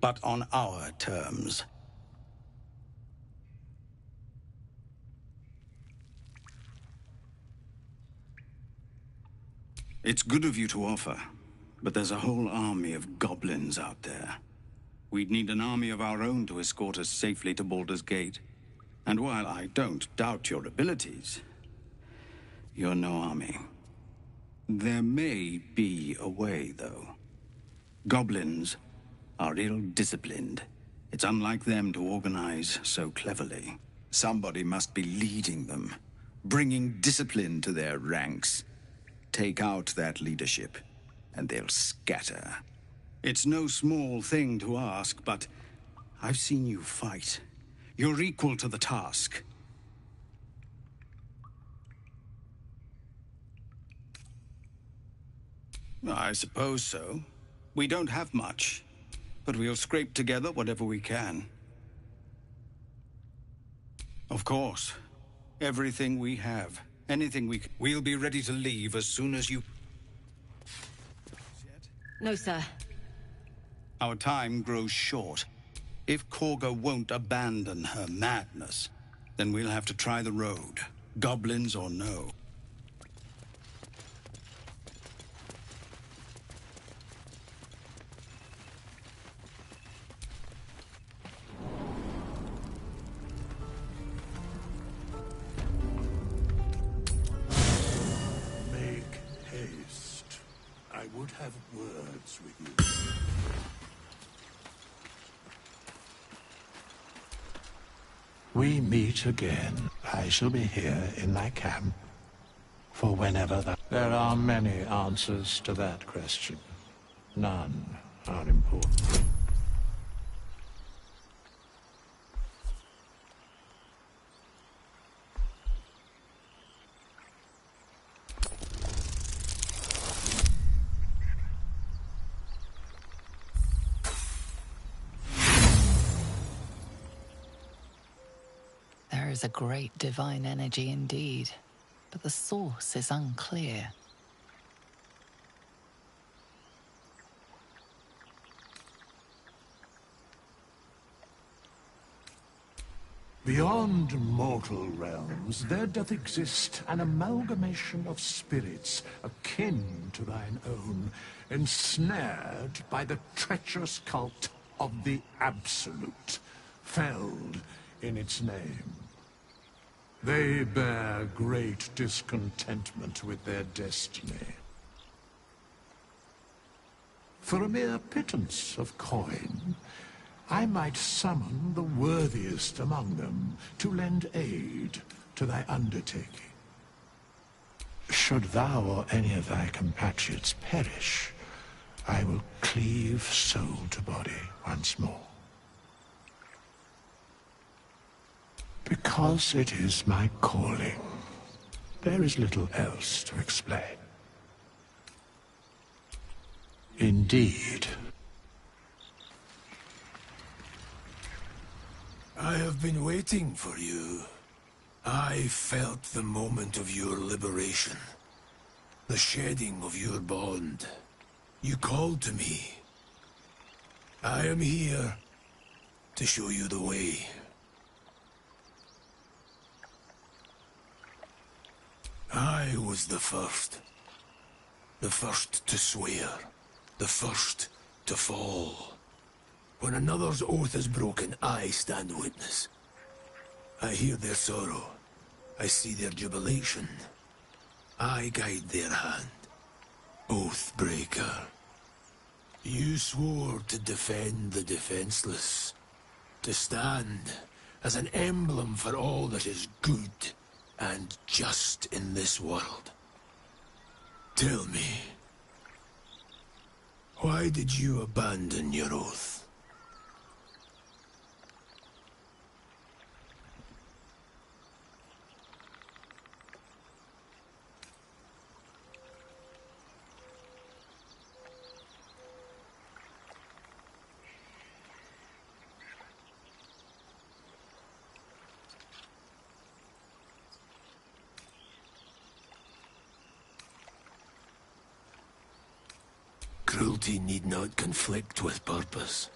But on our terms. It's good of you to offer, but there's a whole army of goblins out there. We'd need an army of our own to escort us safely to Baldur's Gate. And while I don't doubt your abilities, you're no army. There may be a way, though. Goblins are ill-disciplined. It's unlike them to organize so cleverly. Somebody must be leading them, bringing discipline to their ranks. Take out that leadership, and they'll scatter. It's no small thing to ask, but I've seen you fight. You're equal to the task. I suppose so. We don't have much, but we'll scrape together whatever we can. Of course. Everything we have. Anything we... We'll be ready to leave as soon as you... No, sir. Our time grows short. If Korga won't abandon her madness, then we'll have to try the road. Goblins or no. Make haste. I would have words with you. We meet again. I shall be here in my camp for whenever that... There are many answers to that question. None are important. There is a great divine energy indeed, but the source is unclear. Beyond mortal realms, there doth exist an amalgamation of spirits akin to thine own, ensnared by the treacherous cult of the Absolute, felled in its name. They bear great discontentment with their destiny. For a mere pittance of coin, I might summon the worthiest among them to lend aid to thy undertaking. Should thou or any of thy compatriots perish, I will cleave soul to body once more. Because it is my calling, there is little else to explain. Indeed. I have been waiting for you. I felt the moment of your liberation. The shedding of your bond. You called to me. I am here to show you the way. I was the first. The first to swear. The first to fall. When another's oath is broken, I stand witness. I hear their sorrow. I see their jubilation. I guide their hand. Oathbreaker. You swore to defend the defenseless. To stand as an emblem for all that is good and just in this world. Tell me, why did you abandon your oath? Cruelty need not conflict with purpose,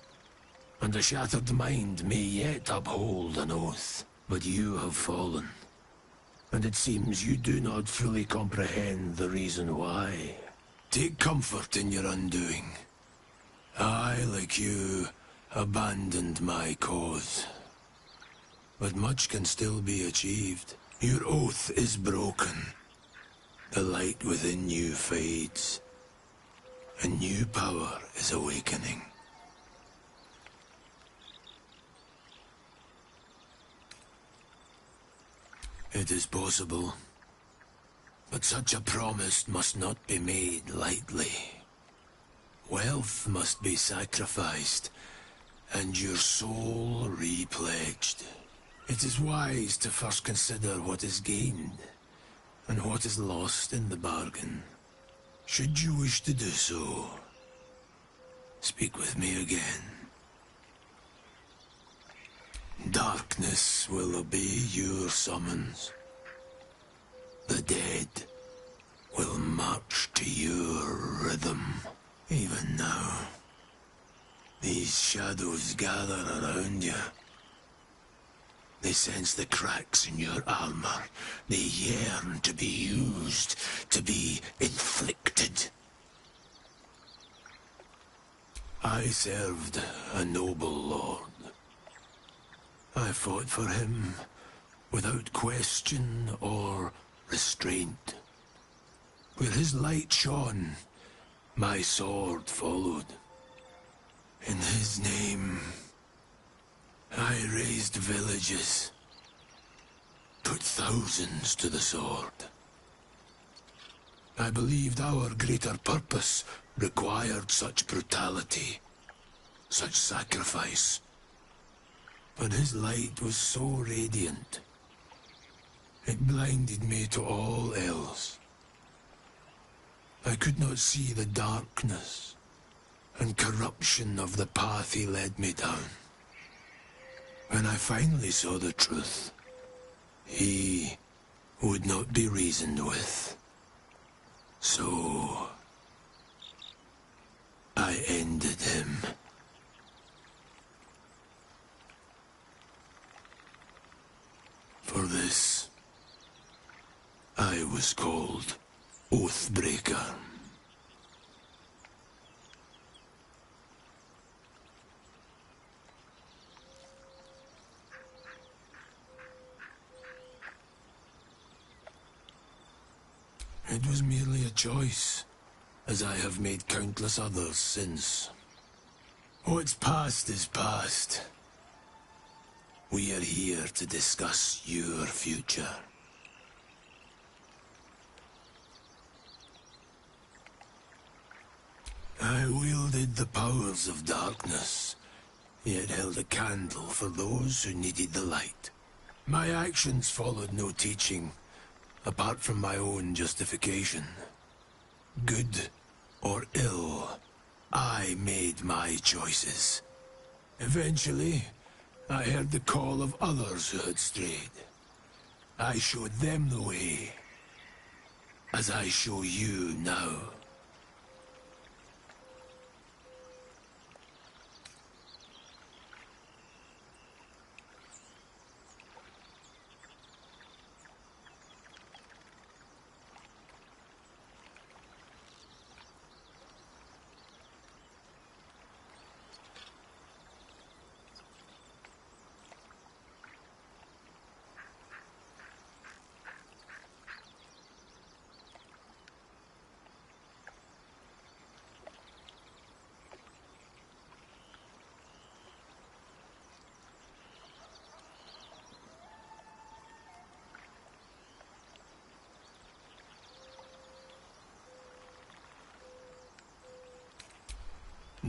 and a shattered mind may yet uphold an oath. But you have fallen, and it seems you do not fully comprehend the reason why. Take comfort in your undoing. I, like you, abandoned my cause. But much can still be achieved. Your oath is broken. The light within you fades. A new power is awakening. It is possible, but such a promise must not be made lightly. Wealth must be sacrificed, and your soul repledged. It is wise to first consider what is gained, and what is lost in the bargain. Should you wish to do so, speak with me again. Darkness will obey your summons. The dead will march to your rhythm. Even now, these shadows gather around you. They sense the cracks in your armor. They yearn to be used, to be inflicted. I served a noble lord. I fought for him without question or restraint. Where his light shone, my sword followed. In his name, I raised villages, put thousands to the sword. I believed our greater purpose required such brutality, such sacrifice. But his light was so radiant, it blinded me to all else. I could not see the darkness and corruption of the path he led me down. When I finally saw the truth, he would not be reasoned with. So I ended him. For this, I was called Oathbreaker. It was merely a choice, as I have made countless others since. What's past is past. We are here to discuss your future. I wielded the powers of darkness, yet held a candle for those who needed the light. My actions followed no teaching, apart from my own justification. Good or ill, I made my choices. Eventually, I heard the call of others who had strayed. I showed them the way, as I show you now.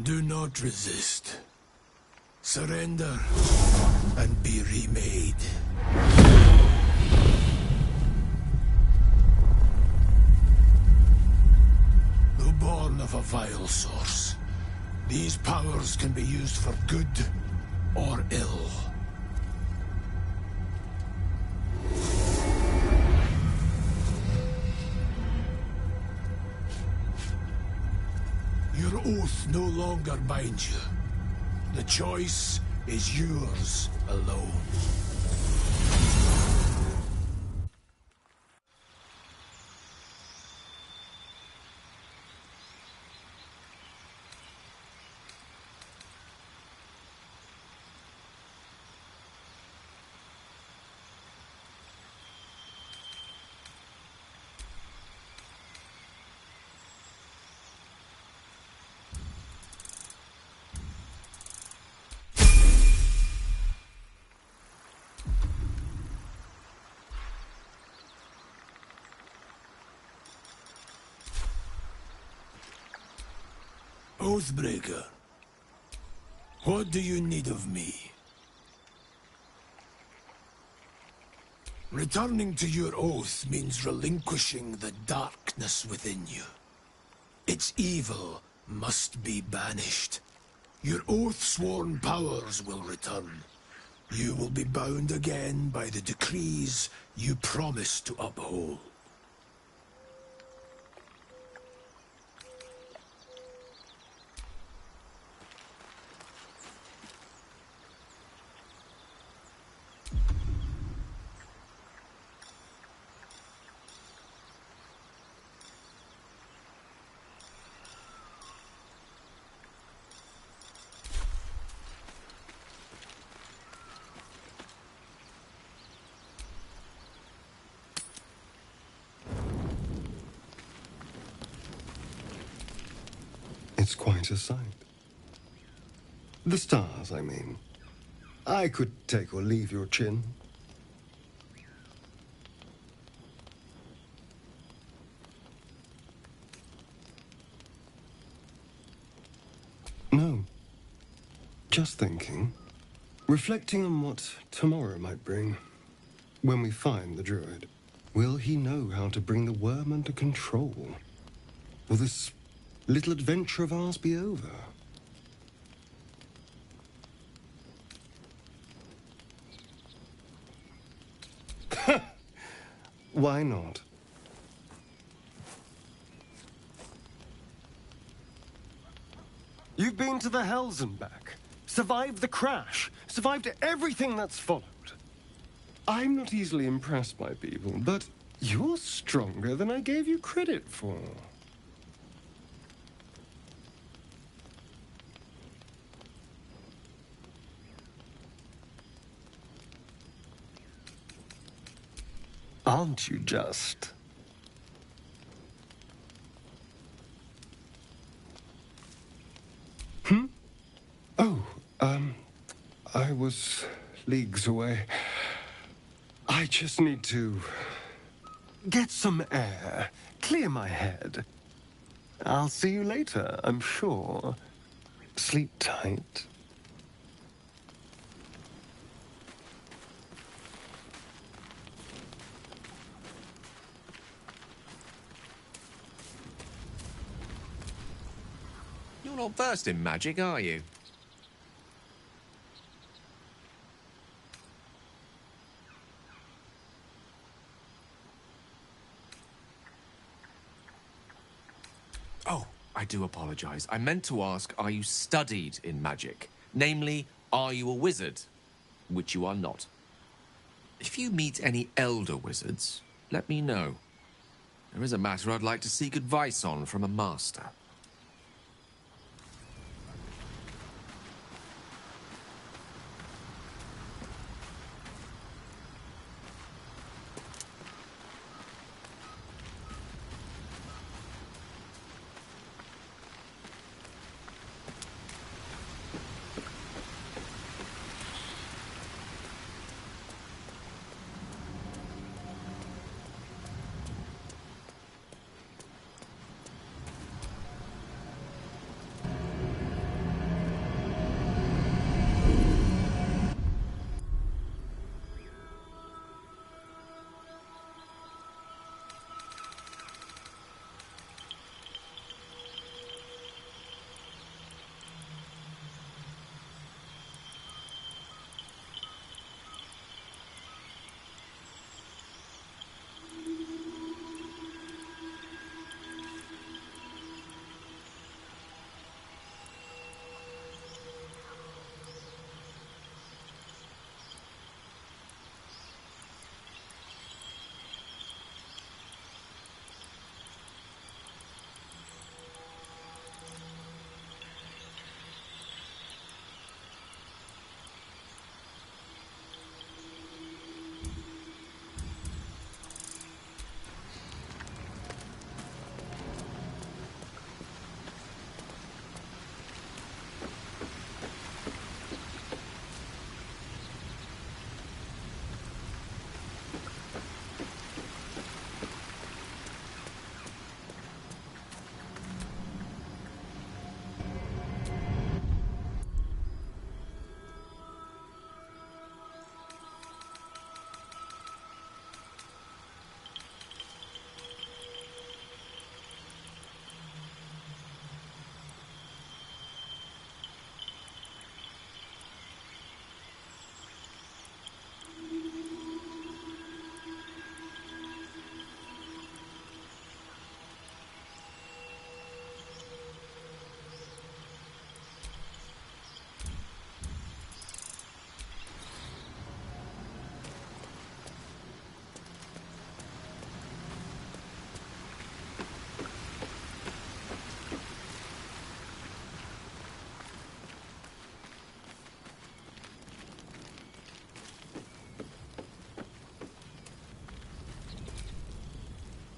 Do not resist. Surrender and be remade. Though born of a vile source, these powers can be used for good or ill. Your oath no longer binds you. The choice is yours alone. Oathbreaker, what do you need of me? Returning to your oath means relinquishing the darkness within you. Its evil must be banished. Your oath-sworn powers will return. You will be bound again by the decrees you promised to uphold. It's quite a sight. The stars, I mean. I could take or leave your chin. No. Just thinking. Reflecting on what tomorrow might bring. When we find the druid, will he know how to bring the worm under control? Will this little adventure of ours be over? Why not? You've been to the Hells and back, survived the crash, survived everything that's followed. I'm not easily impressed by people, but you're stronger than I gave you credit for. Aren't you just? Oh, I was leagues away. I just need to get some air, clear my head. I'll see you later, I'm sure. Sleep tight. You're not versed in magic, are you? Oh, I do apologize. I meant to ask, are you studied in magic? Namely, are you a wizard? Which you are not. If you meet any elder wizards, let me know. There is a matter I'd like to seek advice on from a master.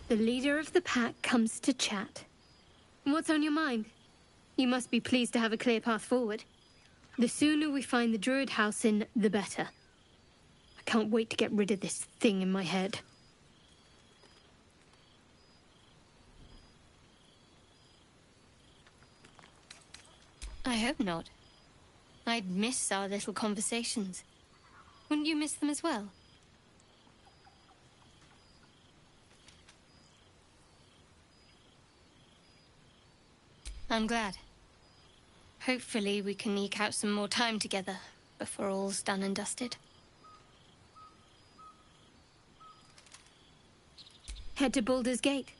The leader of the pack comes to chat. What's on your mind? You must be pleased to have a clear path forward. The sooner we find the Druid house in, the better. I can't wait to get rid of this thing in my head. I hope not. I'd miss our little conversations. Wouldn't you miss them as well? I'm glad. Hopefully we can eke out some more time together before all's done and dusted. Head to Baldur's Gate.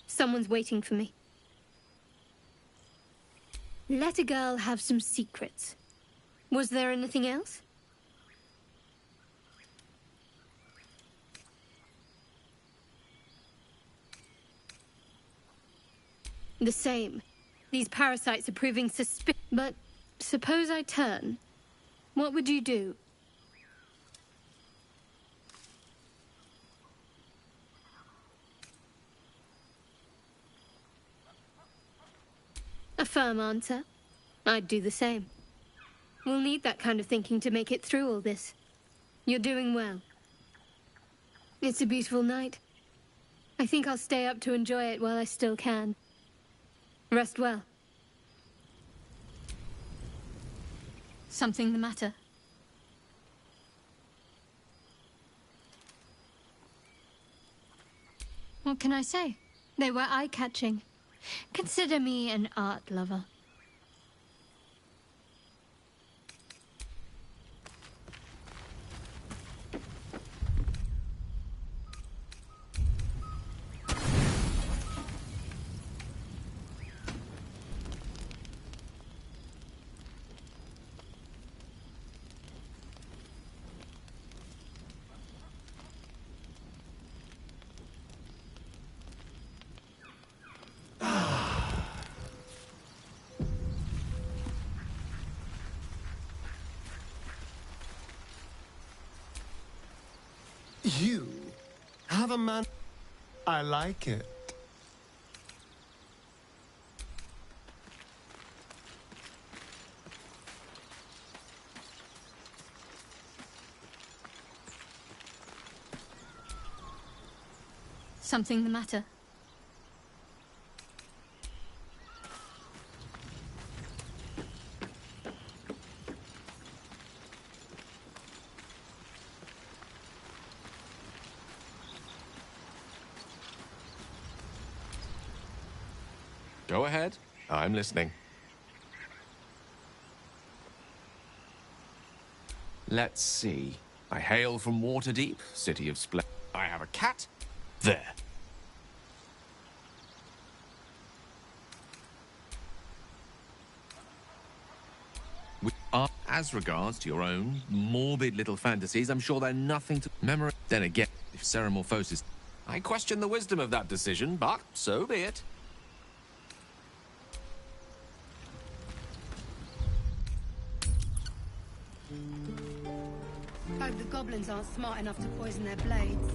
Someone's waiting for me. Let a girl have some secrets. Was there anything else? The same. These parasites are proving suspicious. But suppose I turn. What would you do? A firm answer. I'd do the same. We'll need that kind of thinking to make it through all this. You're doing well. It's a beautiful night. I think I'll stay up to enjoy it while I still can. Rest well. Something the matter? What can I say? They were eye-catching. Consider me an art lover. You have a man. I like it. Something the matter? Go ahead. I'm listening. Let's see. I hail from Waterdeep, city of splendor. I have a cat. There. As regards to your own morbid little fantasies, I'm sure they're nothing to memory. Then again, if Ceramorphosis... I question the wisdom of that decision, but so be it. Hope the goblins aren't smart enough to poison their blades.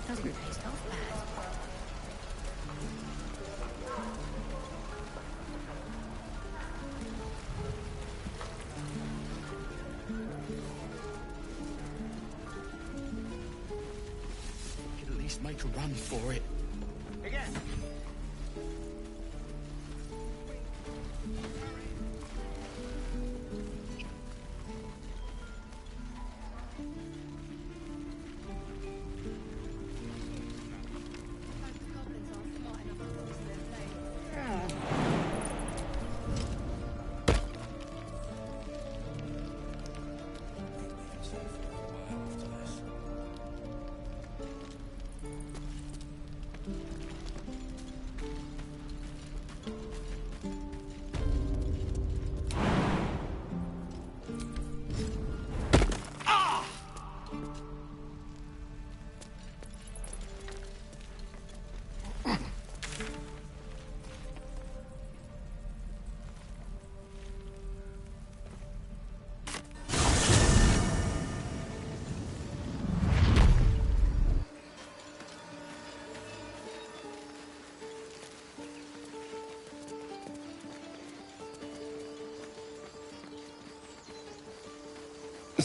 Doesn't taste half bad. Could at least make a run for it. Again.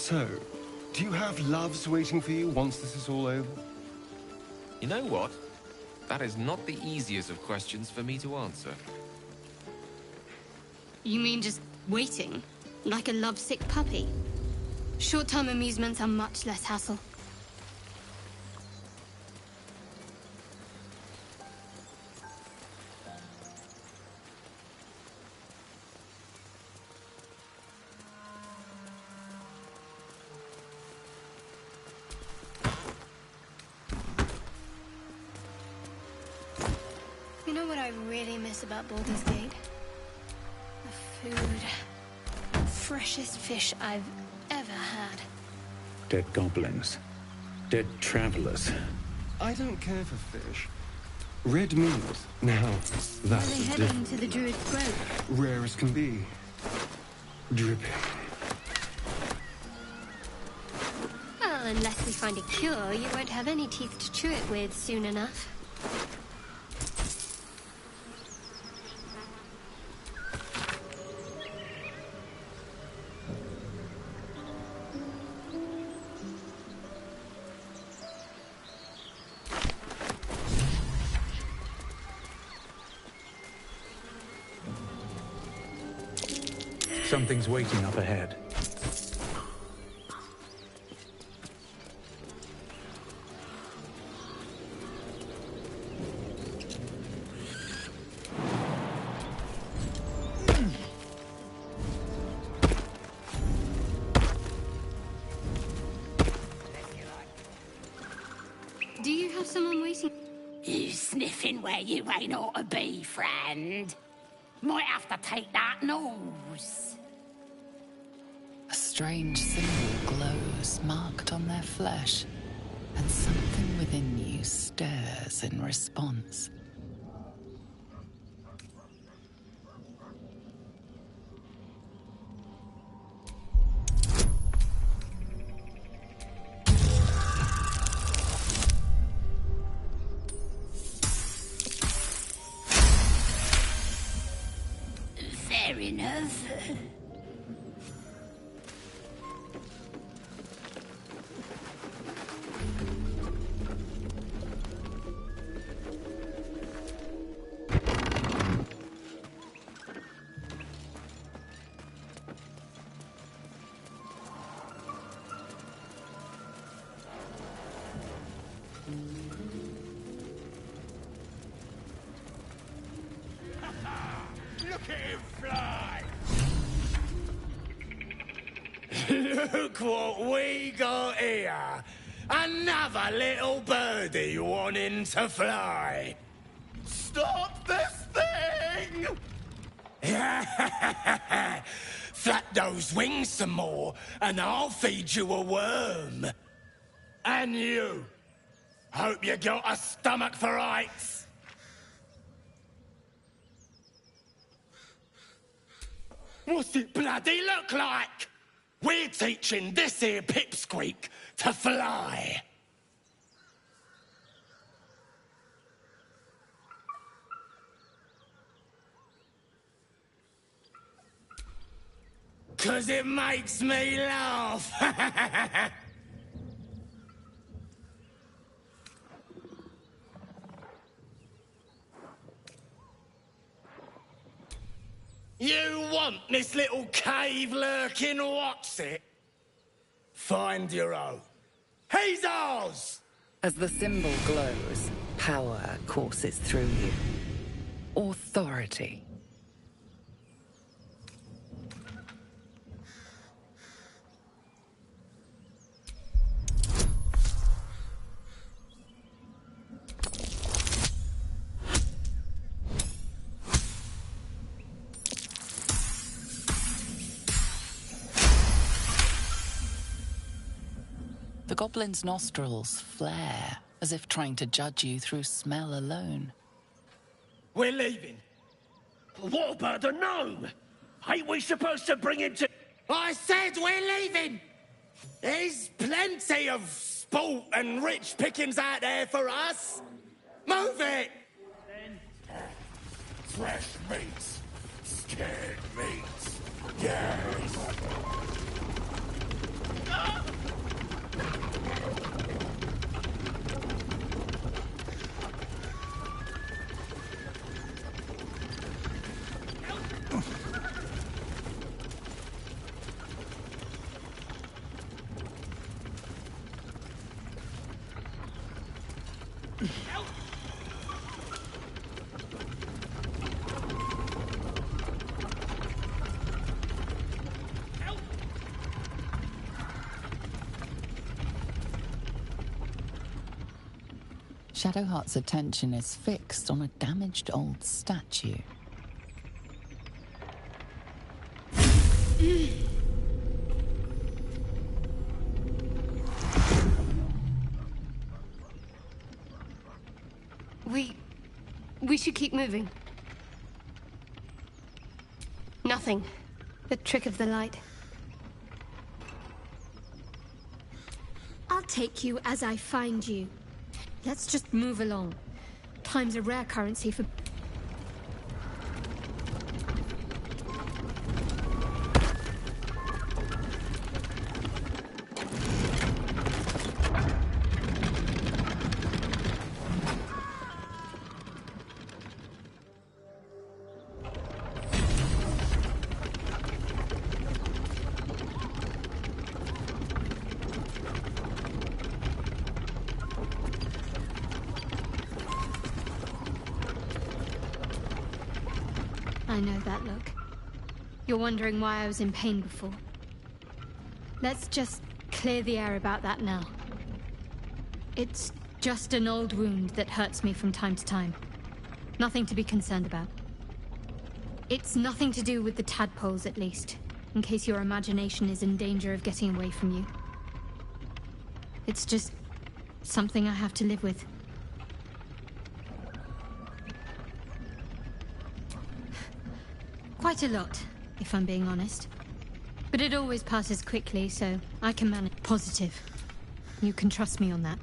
So, do you have loves waiting for you once this is all over? You know what? That is not the easiest of questions for me to answer. You mean just waiting? Like a lovesick puppy? Short-term amusements are much less hassle. You know what I really miss about Baldur's Gate? The food. Freshest fish I've ever had. Dead goblins. Dead travelers. I don't care for fish. Red meat. Now, Are that's they a heading different. to the Druid's Grove? Rare as can be. Dripping. Well, unless we find a cure, you won't have any teeth to chew it with soon enough. Something's waiting up ahead. Do you have someone waiting? You sniffing where you ain't ought to be, friend. Might have to take that nose. A strange symbol glows, marked on their flesh, and something within you stirs in response. Fair enough. Look at him fly! Look what we got here! Another little birdie wanting to fly! Stop this thing! Flap those wings some more, and I'll feed you a worm. And you! Hope you got a stomach for heights! What's it bloody look like? We're teaching this here pipsqueak to fly. Cause it makes me laugh. You want this little cave lurking what's it? Find your own. He's ours! As the symbol glows, power courses through you. Authority. The goblin's nostrils flare, as if trying to judge you through smell alone. We're leaving. What about the gnome? Ain't we supposed to bring him to... I said we're leaving! There's plenty of sport and rich pickings out there for us. Move it! Fresh meats. Scared meats. Yes. Shadowheart's attention is fixed on a damaged old statue. We should keep moving. Nothing. The trick of the light. I'll take you as I find you. Let's just move along. Time's a rare currency for... I know that look. You're wondering why I was in pain before. Let's just clear the air about that now. It's just an old wound that hurts me from time to time. Nothing to be concerned about. It's nothing to do with the tadpoles, at least, in case your imagination is in danger of getting away from you. It's just something I have to live with. Quite a lot, if I'm being honest. But it always passes quickly, so I can manage. Positive. You can trust me on that.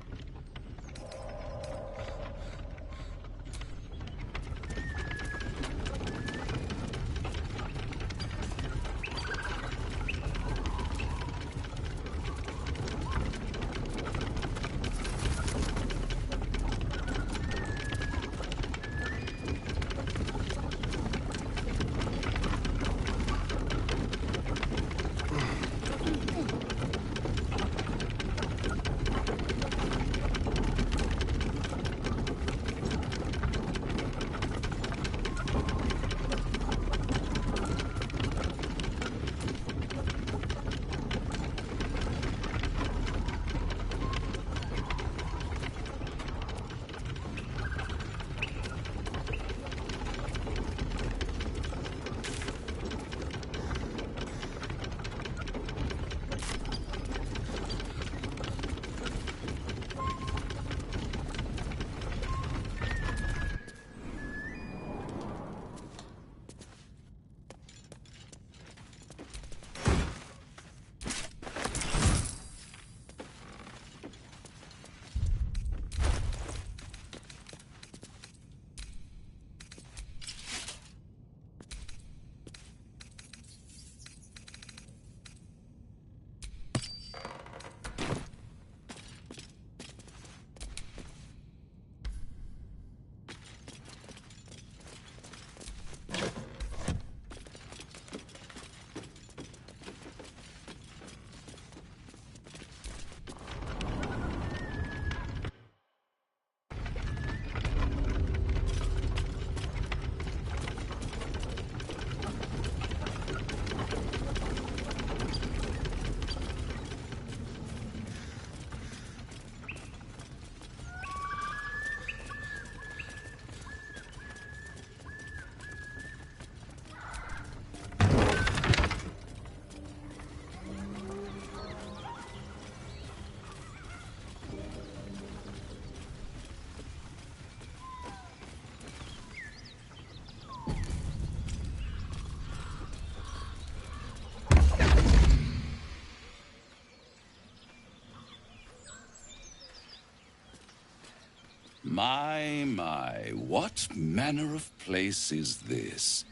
My, what manner of place is this?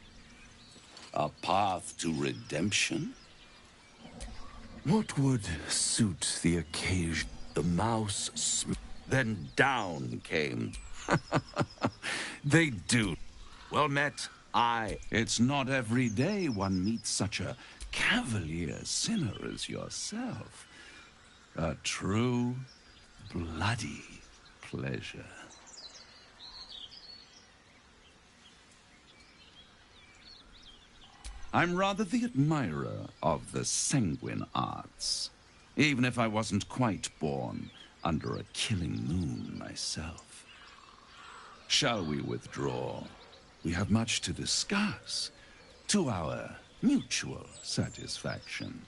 A path to redemption? What would suit the occasion? The mouse then down came. They do. Well met, It's not every day one meets such a cavalier sinner as yourself. A true, bloody pleasure. I'm rather the admirer of the sanguine arts, even if I wasn't quite born under a killing moon myself. Shall we withdraw? We have much to discuss, to our mutual satisfaction.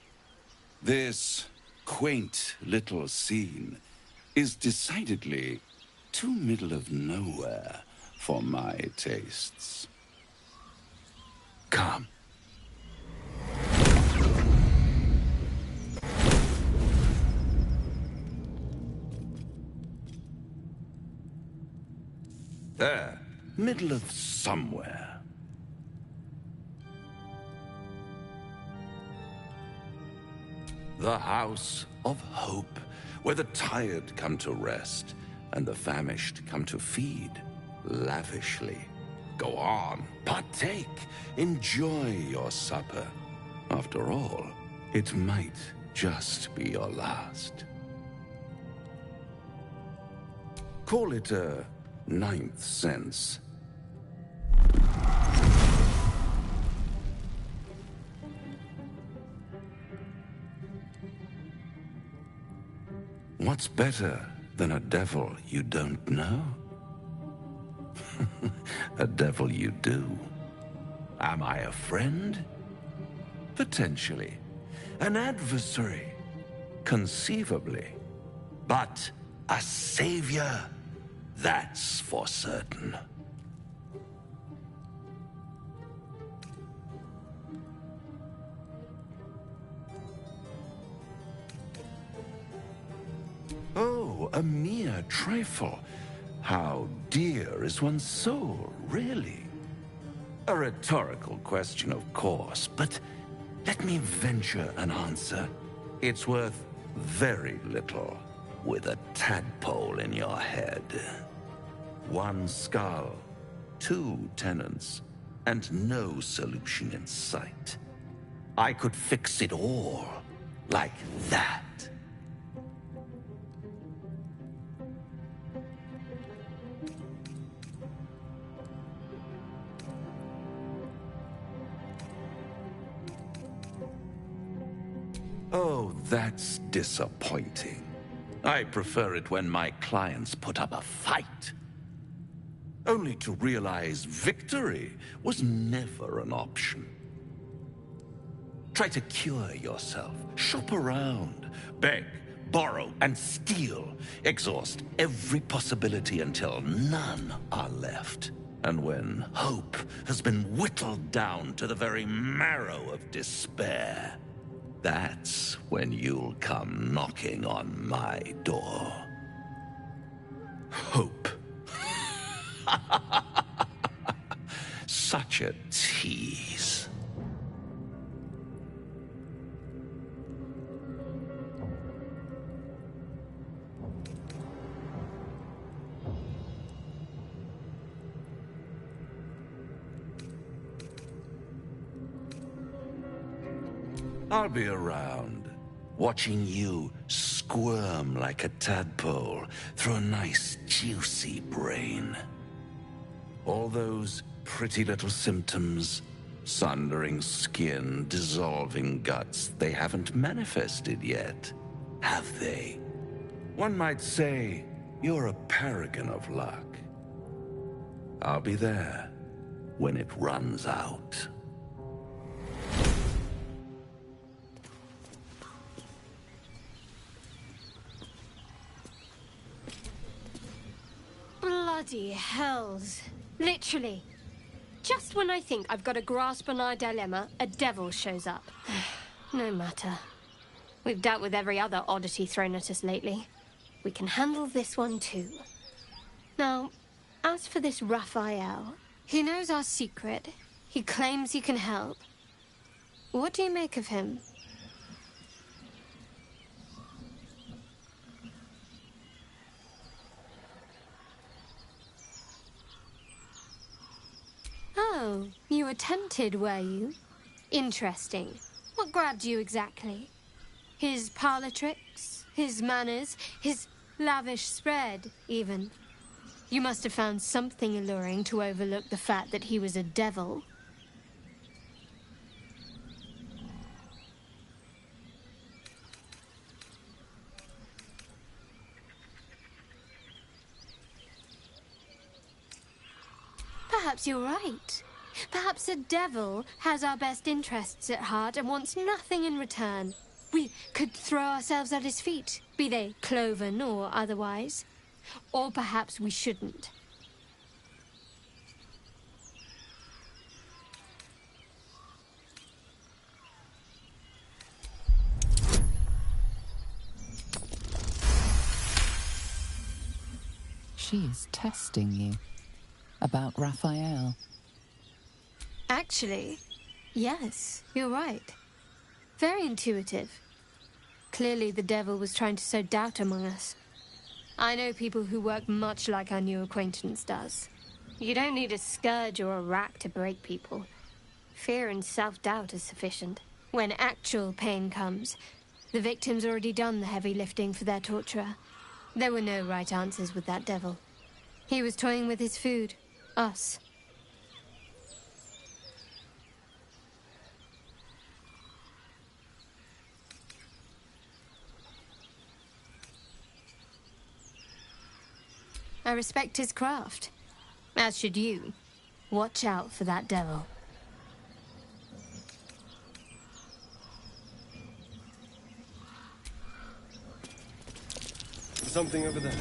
This quaint little scene is decidedly too middle of nowhere for my tastes. Come. There, middle of somewhere. The House of Hope, where the tired come to rest and the famished come to feed lavishly. Go on, partake, enjoy your supper. After all, it might just be your last. Call it a ninth sense. What's better than a devil you don't know? A devil you do. Am I a friend? Potentially. An adversary? Conceivably. But a savior? That's for certain. Oh, a mere trifle. How dear is one's soul, really? A rhetorical question, of course, but let me venture an answer. It's worth very little with a tadpole in your head. One skull, two tenants, and no solution in sight. I could fix it all like that. Oh, that's disappointing. I prefer it when my clients put up a fight. Only to realize victory was never an option. Try to cure yourself, shop around, beg, borrow, and steal. Exhaust every possibility until none are left. And when hope has been whittled down to the very marrow of despair, that's when you'll come knocking on my door. Hope. Such a tease. I'll be around, watching you squirm like a tadpole through a nice, juicy brain. All those pretty little symptoms, sundering skin, dissolving guts, they haven't manifested yet, have they? One might say you're a paragon of luck. I'll be there when it runs out. Bloody hells. Literally. Just when I think I've got a grasp on our dilemma, a devil shows up. No matter. We've dealt with every other oddity thrown at us lately. We can handle this one too. Now, as for this Raphael, he knows our secret. He claims he can help. What do you make of him? Oh, you were tempted, were you? Interesting. What grabbed you exactly? His parlor tricks? His manners? His lavish spread, even? You must have found something alluring to overlook the fact that he was a devil. Perhaps you're right. Perhaps the devil has our best interests at heart and wants nothing in return. We could throw ourselves at his feet, be they cloven or otherwise. Or perhaps we shouldn't. She is testing you. About Raphael. Actually, yes, you're right. Very intuitive. Clearly the devil was trying to sow doubt among us. I know people who work much like our new acquaintance does. You don't need a scourge or a rack to break people. Fear and self-doubt is sufficient. When actual pain comes, the victim's already done the heavy lifting for their torturer. There were no right answers with that devil. He was toying with his food. Us. I respect his craft. As should you. Watch out for that devil. Something over there.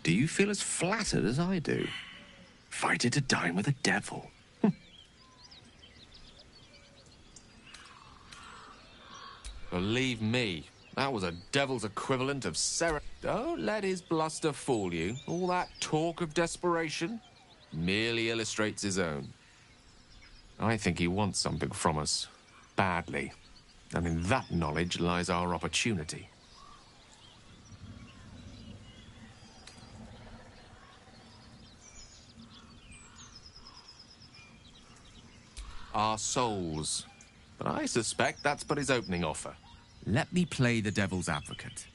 Do you feel as flattered as I do? Invited to dine with a devil. Believe me, that was a devil's equivalent of Don't let his bluster fool you. All that talk of desperation merely illustrates his own. I think he wants something from us. Badly. And in that knowledge lies our opportunity. Our souls. But I suspect that's but his opening offer. Let me play the devil's advocate.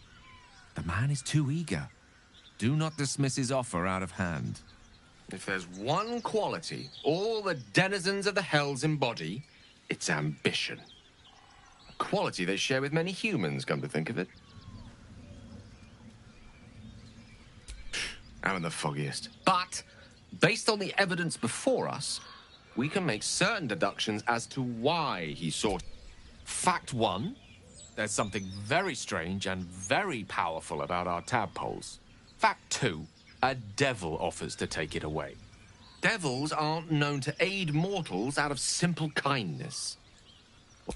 The man is too eager. Do not dismiss his offer out of hand. If there's one quality all the denizens of the hells embody, it's ambition. A quality they share with many humans, come to think of it. I'm the foggiest. But, based on the evidence before us, we can make certain deductions as to why he sought. Fact one, there's something very strange and very powerful about our tadpoles. Fact two, a devil offers to take it away. Devils aren't known to aid mortals out of simple kindness.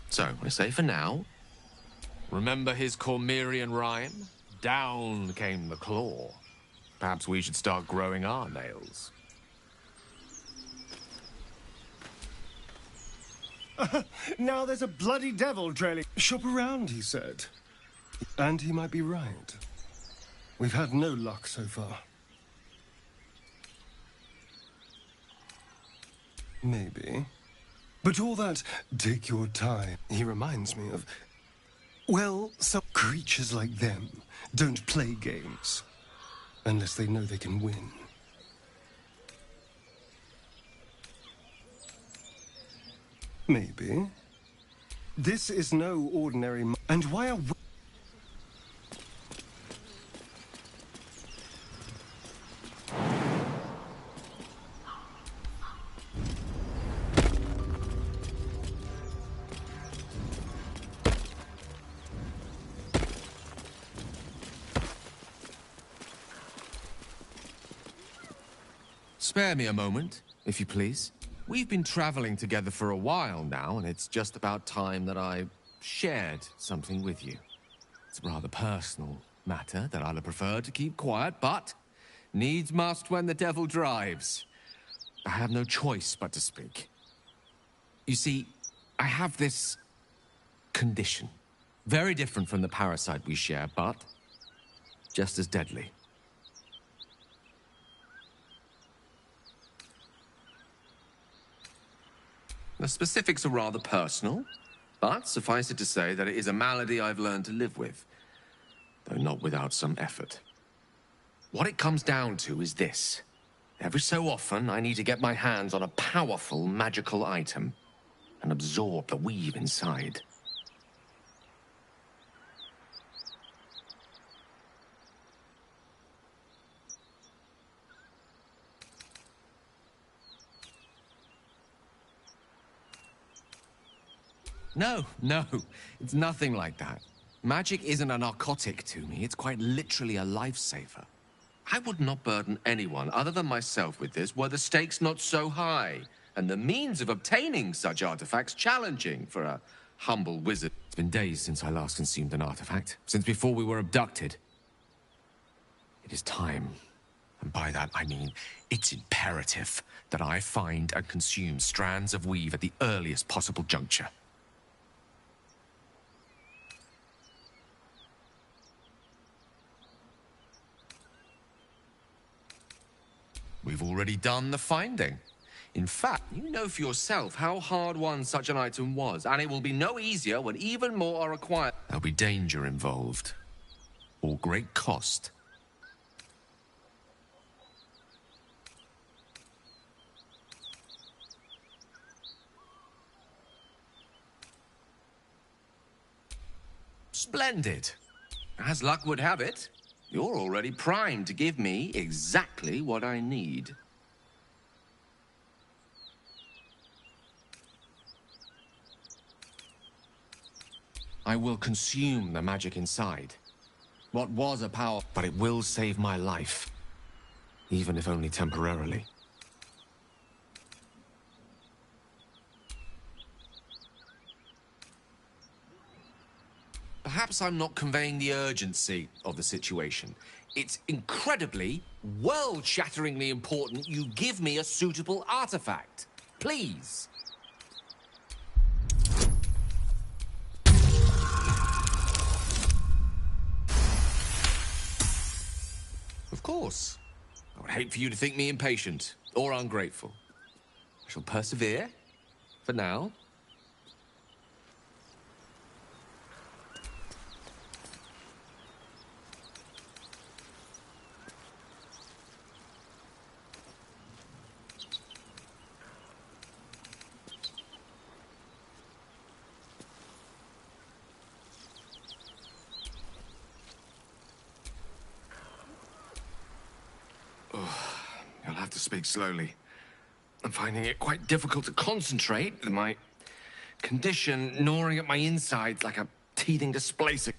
So, I say for now, remember his Cormyrean rhyme? Down came the claw. Perhaps we should start growing our nails. Now there's a bloody devil trailing. Shop around, he said. And he might be right. We've had no luck so far. Maybe. But all that, take your time, he reminds me of... Well, some creatures like them don't play games. Unless they know they can win. Maybe. This is no ordinary... And why are we... Spare me a moment, if you please. We've been traveling together for a while now, and it's just about time that I shared something with you. It's a rather personal matter that I'd have preferred to keep quiet, but needs must when the devil drives. I have no choice but to speak. You see, I have this condition. Very different from the parasite we share, but just as deadly. The specifics are rather personal, but suffice it to say that it is a malady I've learned to live with, though not without some effort. What it comes down to is this. Every so often, I need to get my hands on a powerful magical item and absorb the weave inside. No, it's nothing like that. Magic isn't a narcotic to me, it's quite literally a lifesaver. I would not burden anyone other than myself with this were the stakes not so high, and the means of obtaining such artifacts challenging for a humble wizard. It's been days since I last consumed an artifact, since before we were abducted. It is time, and by that I mean it's imperative that I find and consume strands of weave at the earliest possible juncture. We've already done the finding. In fact, you know for yourself how hard-won such an item was, and it will be no easier when even more are required. There'll be danger involved, or great cost. Splendid. As luck would have it, you're already primed to give me exactly what I need. I will consume the magic inside. What was a power, but it will save my life. Even if only temporarily. Perhaps I'm not conveying the urgency of the situation. It's incredibly, world-shatteringly important you give me a suitable artifact. Please. Of course. I would hate for you to think me impatient or ungrateful. I shall persevere, for now. You'll have to speak slowly. I'm finding it quite difficult to concentrate with my condition gnawing at my insides like a teething displacer.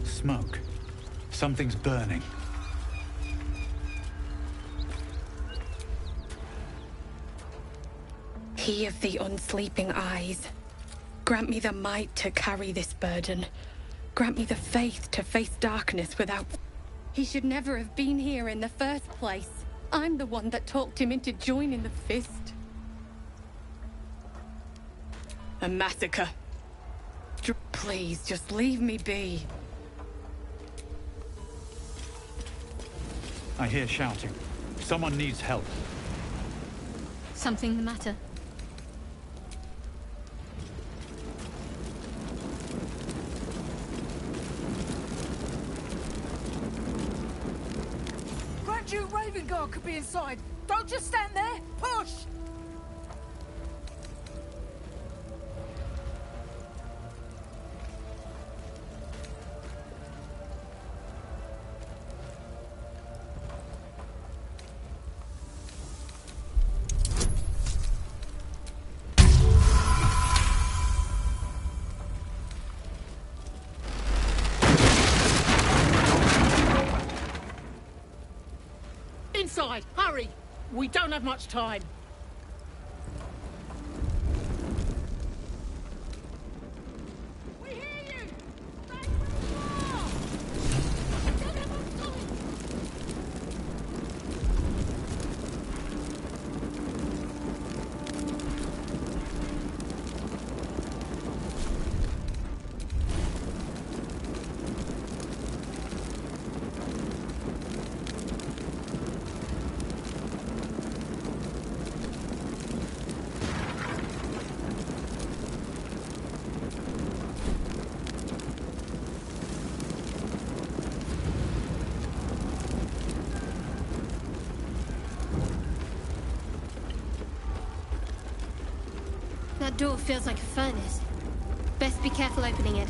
Smoke. Something's burning. He of the unsleeping eyes, grant me the might to carry this burden. Grant me the faith to face darkness without... He should never have been here in the first place. I'm the one that talked him into joining the Fist. A massacre. Please, just leave me be. I hear shouting. Someone needs help. Something the matter? Grand Duke Ravengard could be inside. Don't just stand there. Push! Inside! Hurry! We don't have much time. That door feels like a furnace. Best be careful opening it.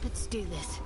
Let's do this.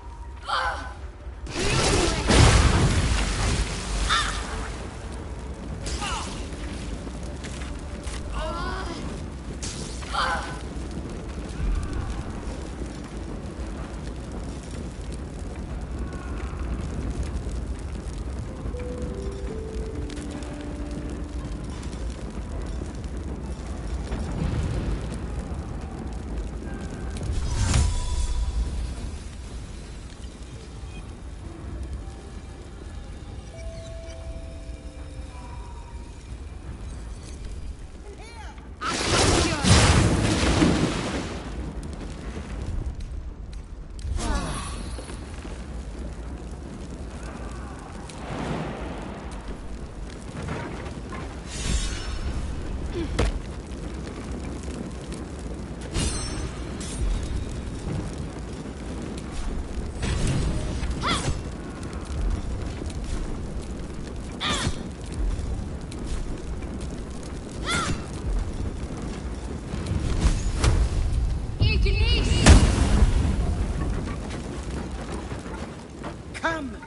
Come!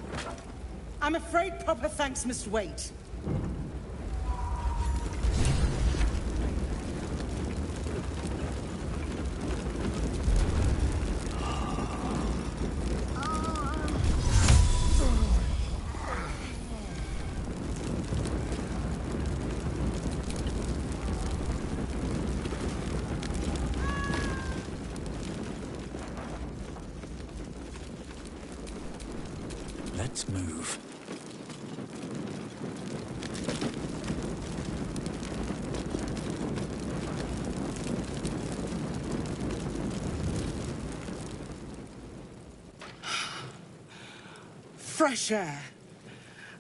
I'm afraid proper thanks must wait. Let's move. Fresh air.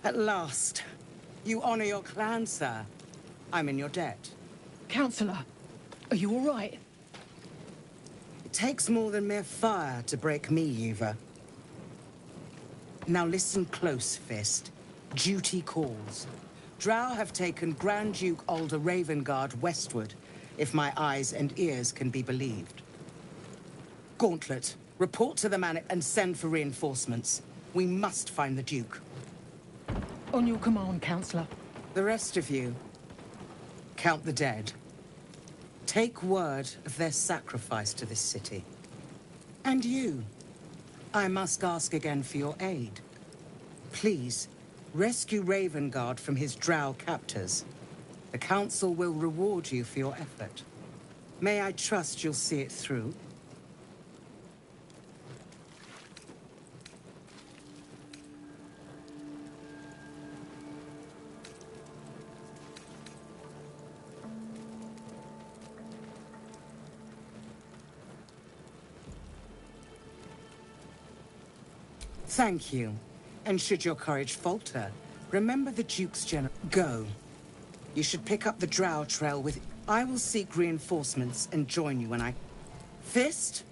At last. You honor your clan, sir. I'm in your debt. Counselor, are you all right? It takes more than mere fire to break me, Eva. Now listen close, Fist. Duty calls. Drow have taken Grand Duke Alder Ravengard westward, if my eyes and ears can be believed. Gauntlet, report to the man and send for reinforcements. We must find the Duke. On your command, Counselor. The rest of you, count the dead. Take word of their sacrifice to this city. And you, I must ask again for your aid. Please, rescue Ravengard from his drow captors. The Council will reward you for your effort. May I trust you'll see it through? Thank you. And should your courage falter, remember the Duke's general. Go. You should pick up the Drow trail with... I will seek reinforcements and join you when I... Fist?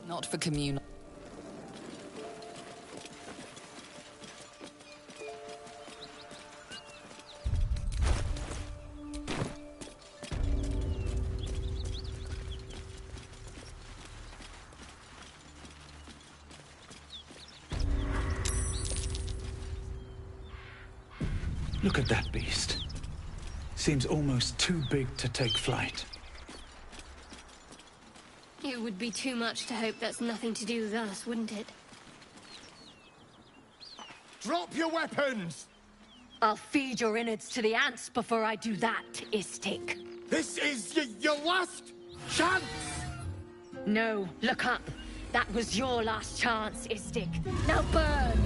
Not for communal. Look at that beast. Seems almost too big to take flight. It would be too much to hope that's nothing to do with us, wouldn't it? Drop your weapons! I'll feed your innards to the ants before I do that, Istik. This is your last chance! No, look up. That was your last chance, Istik. Now burn!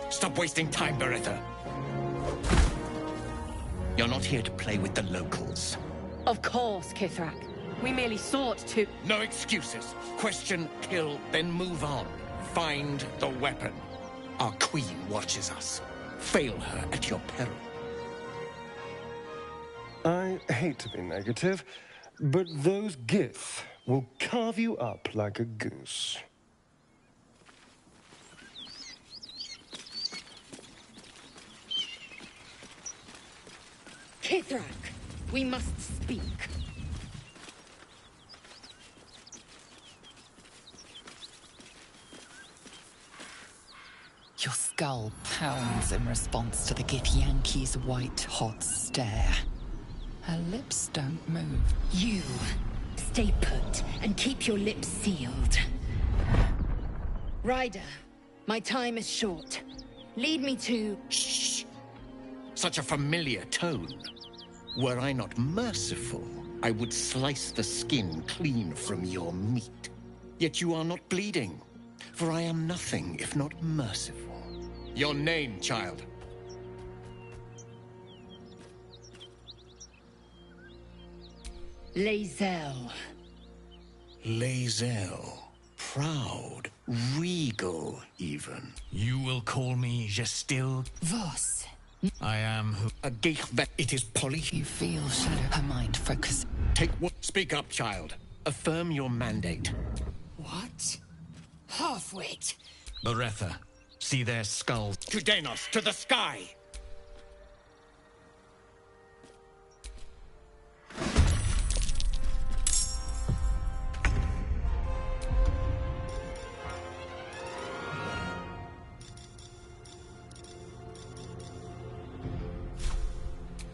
Stop wasting time, Beretta. You're not here to play with the locals. Of course, Kithrak. We merely sought to... No excuses. Question, kill, then move on. Find the weapon. Our queen watches us. Fail her at your peril. I hate to be negative, but those Gith will carve you up like a goose. Kithrak, we must speak. Your skull pounds in response to the Githyanki's white, hot stare. Her lips don't move. You stay put and keep your lips sealed. Ryder, my time is short. Lead me to... Shh! Such a familiar tone. Were I not merciful, I would slice the skin clean from your meat. Yet you are not bleeding, for I am nothing if not merciful. Your name, child? Lae'zel. Lae'zel. Proud. Regal, even. You will call me Gestil? Vos. I am who? A geich. It is Polly. You feel shadow. Her mind focus. Take what? Speak up, child. Affirm your mandate. What? Halfwit. Beretha. See their skulls. To Danos, to the sky!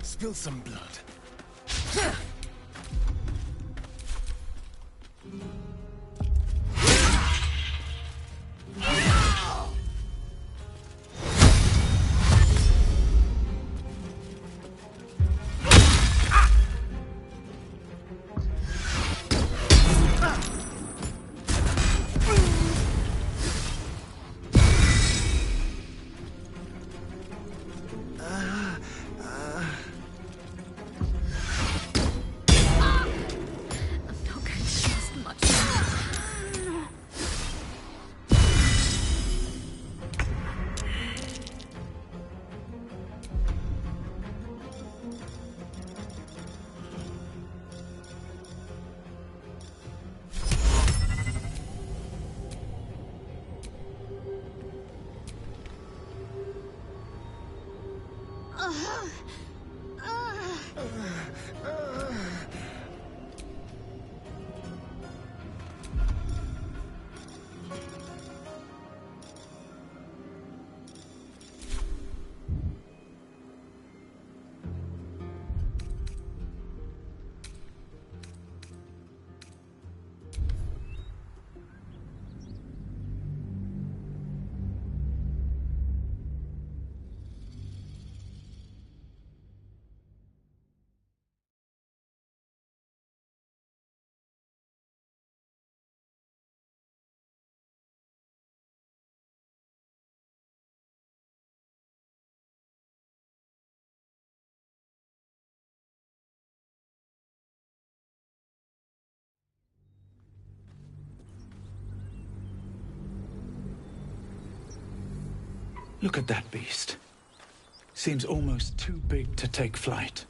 Spill some blood. Look at that beast. Seems almost too big to take flight.